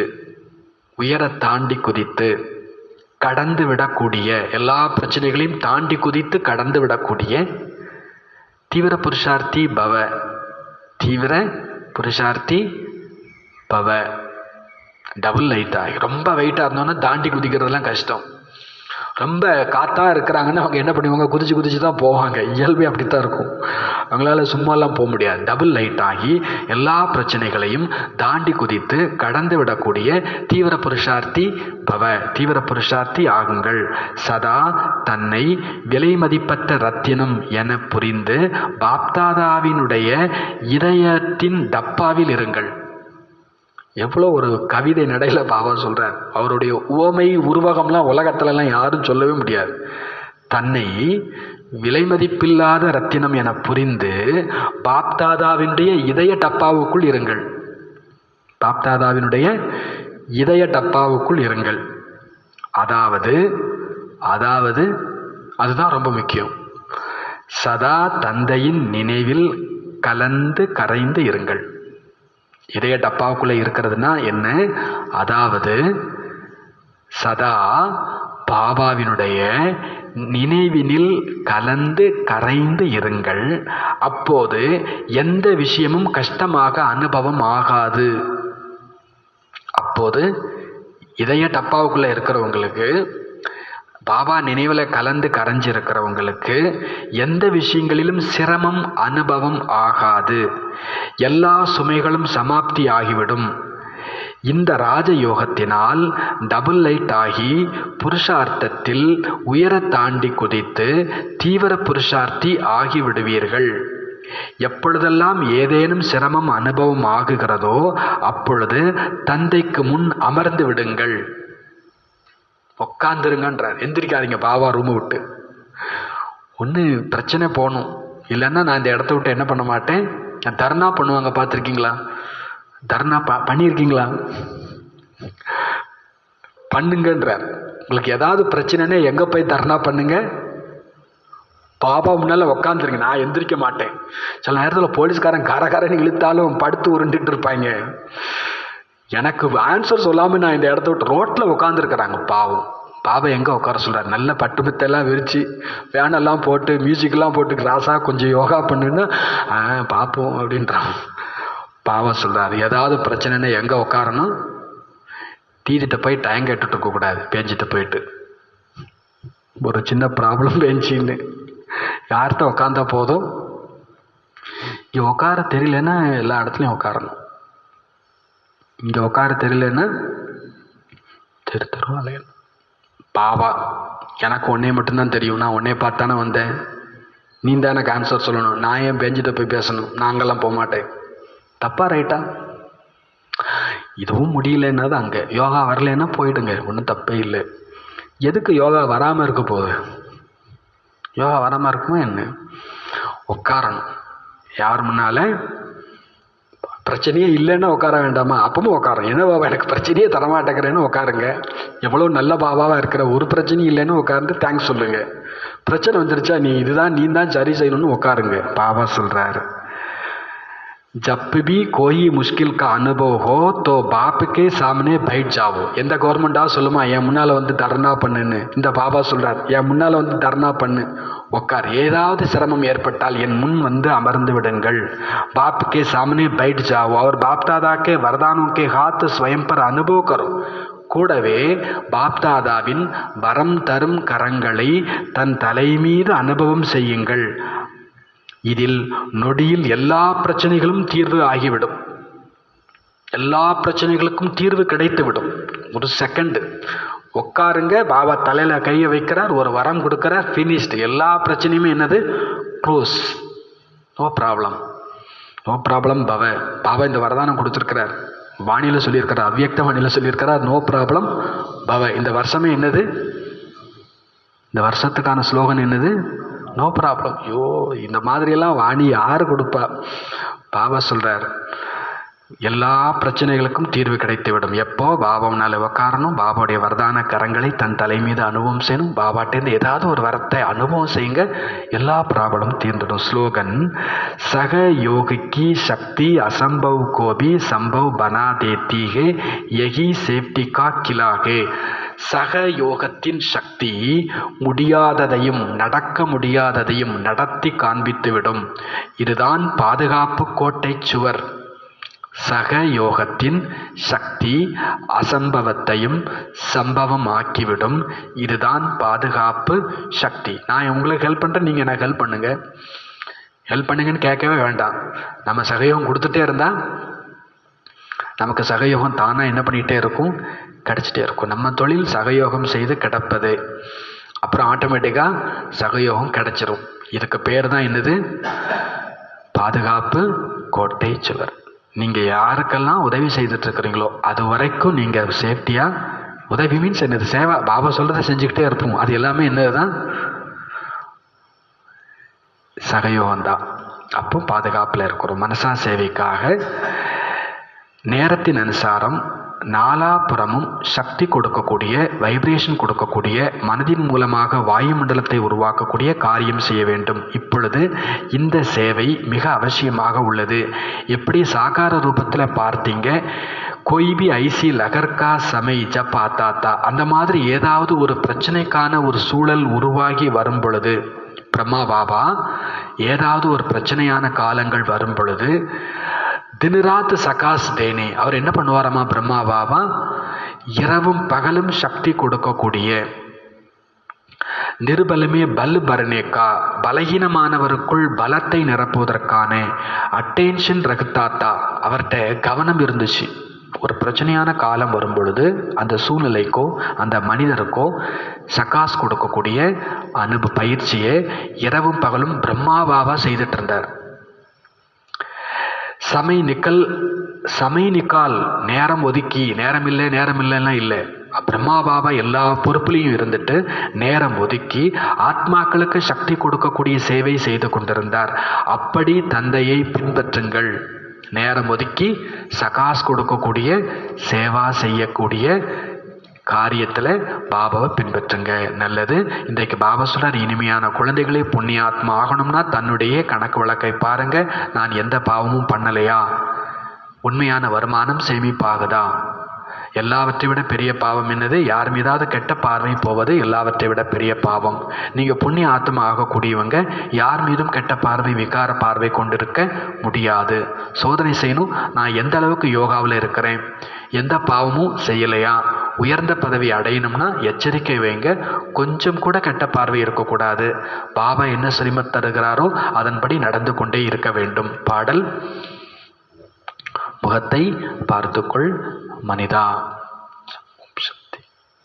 உயர தாண்டி குதித்து கடந்து விடக்கூடிய, எல்லா பிரச்சனைகளையும் தாண்டி குதித்து கடந்து விடக்கூடிய தீவிர புருஷார்த்தி பவ. தீவிர புருஷார்த்தி பவ. டபுள் லைட் ஆகி ரொம்ப வெயிட்டாக இருந்தோன்னா தாண்டி குதிக்கிறதுலாம் கஷ்டம். ரொம்ப காத்தாக இருக்கிறாங்கன்னா அவங்க என்ன பண்ணுவாங்க, குதிச்சு தான் போவாங்க. இயல்பே அப்படித்தான் இருக்கும். அவங்களால சும்மாலாம் போக முடியாது. டபுள் லைட் ஆகி எல்லா பிரச்சனைகளையும் தாண்டி குதித்து கடந்து விடக்கூடிய தீவிர புருஷார்த்தி பவ. தீவிர புருஷார்த்தி ஆகுங்கள். சதா தன்னை விலை மதிப்பற்ற ரத்தினம் என புரிந்து பாப்தாதாவினுடைய இதயத்தின் டப்பாவில் இருங்கள். எவ்வளோ ஒரு கவிதை நடையில் பாபா சொல்கிறார். அவருடைய உவமை உருவகம்லாம் உலகத்துலலாம் யாரும் சொல்லவே முடியாது. தன்னை விலை மதிப்பில்லாத ரத்தினம் என புரிந்து பாப்தாதாவினுடைய இதய டப்பாவுக்குள் இருங்கள். பாப்தாதாவினுடைய இதய டப்பாவுக்குள் இருங்கள். அதாவது அதுதான் ரொம்ப முக்கியம். சதா தந்தையின் நினைவில் கலந்து கரைந்து இருங்கள். இதய டப்பாவுக்குள்ளே இருக்கிறதுனா என்ன? அதாவது சதா பாபாவினுடைய நினைவினில் கலந்து கரைந்து இருங்கள். அப்போது எந்த விஷயமும் கஷ்டமாக அனுபவம் ஆகாது. அப்போது இதய டப்பாவுக்குள்ளே இருக்கிறவங்களுக்கு, பாபா நினைவில் கலந்து கரைஞ்சிருக்கிறவங்களுக்கு எந்த விஷயங்களிலும் சிரமம் அனுபவம் ஆகாது. எல்லா சுமைகளும் சமாப்தி ஆகிவிடும். இந்த ராஜயோகத்தினால் டபுள் லைட் ஆகி புருஷார்த்தத்தில் உயர தாண்டி குதித்து தீவிர புருஷார்த்தி ஆகிவிடுவீர்கள். எப்பொழுதெல்லாம் ஏதேனும் சிரமம் அனுபவம் ஆகுகிறதோ அப்பொழுது தந்தைக்கு முன் அமர்ந்து விடுங்கள். உட்காந்துருங்கன்றார். எந்திரிக்காதீங்க பாபா ரூமை விட்டு. ஒன்று பிரச்சனை போகணும், இல்லைன்னா நான் இந்த இடத்த விட்டு என்ன பண்ண மாட்டேன். நான் தர்ணா பண்ணுவாங்க, பார்த்துருக்கீங்களா? தர்ணா பண்ணியிருக்கீங்களா? பண்ணுங்கன்றார். உங்களுக்கு ஏதாவது பிரச்சனைன்னா எங்கே போய் தர்ணா பண்ணுங்க? பாபா முன்னால் உக்காந்துருங்க. நான் எந்திரிக்க மாட்டேன். சில நேரத்தில் போலீஸ்காரன் காரக்காரன் இழுத்தாலும் படுத்து உருண்டுட்டு இருப்பாங்க. எனக்கு ஆன்சர் சொல்லாமல் நான் இந்த இடத்த விட்டு ரோட்டில் உட்காந்துருக்குறாங்க பாவம். பாபா எங்கே உட்கார சொல்கிறார்? நல்ல பட்டு மெத்தெல்லாம் விரித்து ஃபேனெல்லாம் போட்டு மியூசிக்கெல்லாம் போட்டு கிராஸாக கொஞ்சம் யோகா பண்ணுன்னா பார்ப்போம் அப்படின்றான். பாபா சொல்கிறார், ஏதாவது பிரச்சனைன்னா எங்கே உட்காரணும்? தீதிட்ட போய் டைம் கேட்டுட்டு இருக்கக்கூடாது. பேஞ்சிட்டு போயிட்டு ஒரு சின்ன ப்ராப்ளம் பேஞ்சின்னு யார்கிட்ட உட்காந்தா போதும். இங்கே உட்கார தெரியலன்னா எல்லா இடத்துலையும் உட்காரணும். இங்கே உட்கார தெரியலன்னா தெரு அலையணும். பாபா எனக்கு ஒன்றே மட்டும்தான் தெரியும். நான் ஒன்றே பார்த்தானே வந்தேன். நீ தான் எனக்கு ஆன்சர் சொல்லணும். நான் ஏன் பெஞ்சிட்ட போய் பேசணும்? நாங்கள்லாம் போக மாட்டேன். தப்பா ரைட்டா? இதுவும் முடியலன்னா தான் அங்கே. யோகா வரலைன்னா போயிடுங்க, ஒன்றும் தப்பே இல்லை. எதுக்கு யோகா வராமல் இருக்க போகுது? யோகா வராமல் இருக்குமா என்ன? உட்காரணும். யார் முன்னால் பிரச்சனையே இல்லைன்னா உட்கார வேண்டாமா? அப்பவும் உட்காரம். என்ன பாபா எனக்கு பிரச்சனையே தரமாட்டேங்கிறேன்னு உட்காருங்க. எவ்வளோ நல்ல பாபாவாக இருக்கிற, ஒரு பிரச்சனையும் இல்லைன்னு உட்கார்ந்து தேங்க்ஸ் சொல்லுங்கள். பிரச்சனை வந்துருச்சா நீ தான் சரி செய்யணும்னு உட்காருங்க. பாபா சொல்கிறாரு, जब भी कोई मुश्किल का अनुभव हो तो बाप के सामने बैठ जाओ. எந்த கவர்மெண்ட்டாக சொல்லுமா என் முன்னால் வந்து தர்ணா பண்ணுன்னு? இந்த பாபா சொல்கிறார், என் முன்னால் வந்து தர்ணா பண்ணு, உட்கார். ஏதாவது சிரமம் ஏற்பட்டால் என் முன் வந்து அமர்ந்து விடுங்கள். बाप के सामने बैठ जाओ और बाप दादा के वरदानों के हाथ स्वयं पर अनुभव करो. கூடவே பாப்தாதாவின் வரம் தரும் கரங்களை தன் தலை மீது அனுபவம் செய்யுங்கள். இதில் நொடியில் எல்லா பிரச்சனைகளும் தீர்வு ஆகிவிடும். எல்லா பிரச்சனைகளுக்கும் தீர்வு கிடைத்துவிடும். ஒரு செகண்ட் உட்காருங்க. பாபா தலையில் கையை வைக்கிறார், ஒரு வரம் கொடுக்கிறார், ஃபினிஷ்டு. எல்லா பிரச்சனையுமே என்னது? Close. No problem, no problem பவ. பாபா இந்த வரதானம் கொடுத்துருக்கிறார். வாணியில் சொல்லியிருக்கிறார், அவ்வியக்த வாணியில் சொல்லியிருக்கிறார், நோ ப்ராப்ளம் பவ. இந்த வருஷமே என்னது? இந்த வருஷத்துக்கான ஸ்லோகன் என்னது? No problem. ஐயோ, இந்த மாதிரியெல்லாம் வாணி யார் கொடுப்பா? பாபா சொல்கிறார், எல்லா பிரச்சனைகளுக்கும் தீர்வு கிடைத்துவிடும். எப்போ? பாபாவுனால உட்காரணும். பாபாவுடைய வரதான கரங்களை தன் தலை மீது அனுபவம் செய்யணும். பாபாட்டேருந்து ஏதாவது ஒரு வரத்தை அனுபவம் செய்யுங்க, எல்லா ப்ராப்ளமும் தீர்ந்துடும். ஸ்லோகன், சக யோகிக்கு சக்தி அசம்பவ் கோபி சம்பவ் பனா தேத்தி ஹே யஹி சேஃப்டி கா கிலா ஹே. சக யோகத்தின் சக்தி முடியாததையும் நடக்க முடியாததையும் நடத்தி காண்பித்துவிடும். இதுதான் பாதுகாப்பு கோட்டை சுவர். சக யோகத்தின் சக்தி அசம்பவத்தையும் சம்பவம் ஆக்கிவிடும். இதுதான் பாதுகாப்பு சக்தி. நான் உங்களுக்கு ஹெல்ப் பண்ணுறேன், நீங்கள் எனக்கு ஹெல்ப் பண்ணுங்கள். ஹெல்ப் பண்ணுங்கன்னு கேட்கவே வேண்டாம். நம்ம சகயோகம் கொடுத்துட்டே இருந்தால் நமக்கு சகயோகம் தானாக என்ன பண்ணிகிட்டே இருக்கும்? கிடச்சிட்டே இருக்கும். நம்ம தொழில் சகயோகம் செய்து கிடப்பது. அப்புறம் ஆட்டோமேட்டிக்காக சகயோகம் கிடச்சிரும். இதுக்கு பேர் தான் என்னது? பாதுகாப்பு கோட்டை சுவர். நீங்கள் யாருக்கெல்லாம் உதவி செய்துட்ருக்குறீங்களோ அது வரைக்கும் நீங்கள் சேஃப்டியாக, உதவி மீன்ஸ் என்னது? சேவை. பாபா சொல்கிறத செஞ்சுக்கிட்டே இருப்போம். அது எல்லாமே என்னது தான்? சகயோகம்தான். அப்போ பாதுகாப்பில் இருக்கிறோம். மனசா சேவைக்காக நேரத்தின் அனுசாரம் நாலாபுறமும் சக்தி கொடுக்கக்கூடிய, வைப்ரேஷன் கொடுக்கக்கூடிய, மனதின் மூலமாக வாயுமண்டலத்தை உருவாக்கக்கூடிய காரியம் செய்ய வேண்டும். இப்பொழுது இந்த சேவை மிக அவசியமாக உள்ளது. எப்படி சாகார ரூபத்தில் பார்த்தீங்க, கொய்பி ஐசி லகர்கா சமை ஜப் ஆத்தாத்தா, அந்த மாதிரி ஏதாவது ஒரு பிரச்சனைக்கான ஒரு சூழல் உருவாகி வரும் பொழுது, பிரம்மா பாபா ஏதாவது ஒரு பிரச்சனையான காலங்கள் வரும் பொழுது தினராத் சகாஸ் தேனே, அவர் என்ன பண்ணுவாராமா பிரம்மா பாபா, இரவும் பகலும் சக்தி கொடுக்கக்கூடிய, நிருபலமே பல் பரணேக்கா, பலகீனமானவருக்குள் பலத்தை நிரப்புவதற்கான அட்டென்ஷன் ரகுத்தாத்தா, அவர்கிட்ட கவனம் இருந்துச்சு. ஒரு பிரச்சனையான காலம் வரும் பொழுது அந்த சூழ்நிலைக்கோ அந்த மனிதருக்கோ சகாஸ் கொடுக்கக்கூடிய பயிற்சியை இரவும் பகலும் பிரம்மா பாபா செய்துட்டு இருந்தார். சமைனிக்கால் நேரம் ஒதுக்கி, நேரம் இல்லைன்னா இல்லை, பிரம்மா பாபா எல்லா பொறுப்புலையும் இருந்துட்டு நேரம் ஒதுக்கி ஆத்மாக்களுக்கு சக்தி கொடுக்கக்கூடிய சேவை செய்து கொண்டிருந்தார். அப்படி தந்தையை பின்பற்றுங்கள். நேரம் ஒதுக்கி சகாஸ் கொடுக்கக்கூடிய, சேவா செய்யக்கூடிய காரியத்தில் பாபாவை பின்பற்றுங்க. நல்லது. இன்றைக்கு பாபா சொல்றார், இனிமையான குழந்தைகளே, புண்ணியாத்மா ஆகணும்னா தன்னுடைய கணக்கு வழக்கை பாருங்க. நான் எந்த பாவமும் பண்ணலையா? உண்மையான வருமானம் சேமிப்பாகுதா? எல்லாவற்றை விட பெரிய பாவம் என்னது? யார் மீதாவது கெட்ட பார்வை போவது எல்லாவற்றை விட பெரிய பாவம். நீங்கள் புண்ணிய ஆத்மா ஆகக்கூடியவங்க யார் மீதும் கெட்ட பார்வை, விகார பார்வை கொண்டிருக்க முடியாது. சோதனை செய்யணும். நான் எந்த அளவுக்கு யோகாவில் இருக்கிறேன், எந்த பாவமும் செய்யலையா? உயர்ந்த பதவி அடையணும்னா எச்சரிக்கை வைங்க. கொஞ்சம் கூட கெட்ட பார்வை இருக்கக்கூடாது. பாபா என்ன சிரிமத் தருகிறாரோ அதன்படி நடந்து கொண்டே இருக்க வேண்டும். பாடல். முகத்தை பார்த்துக்கொள் மனிதா.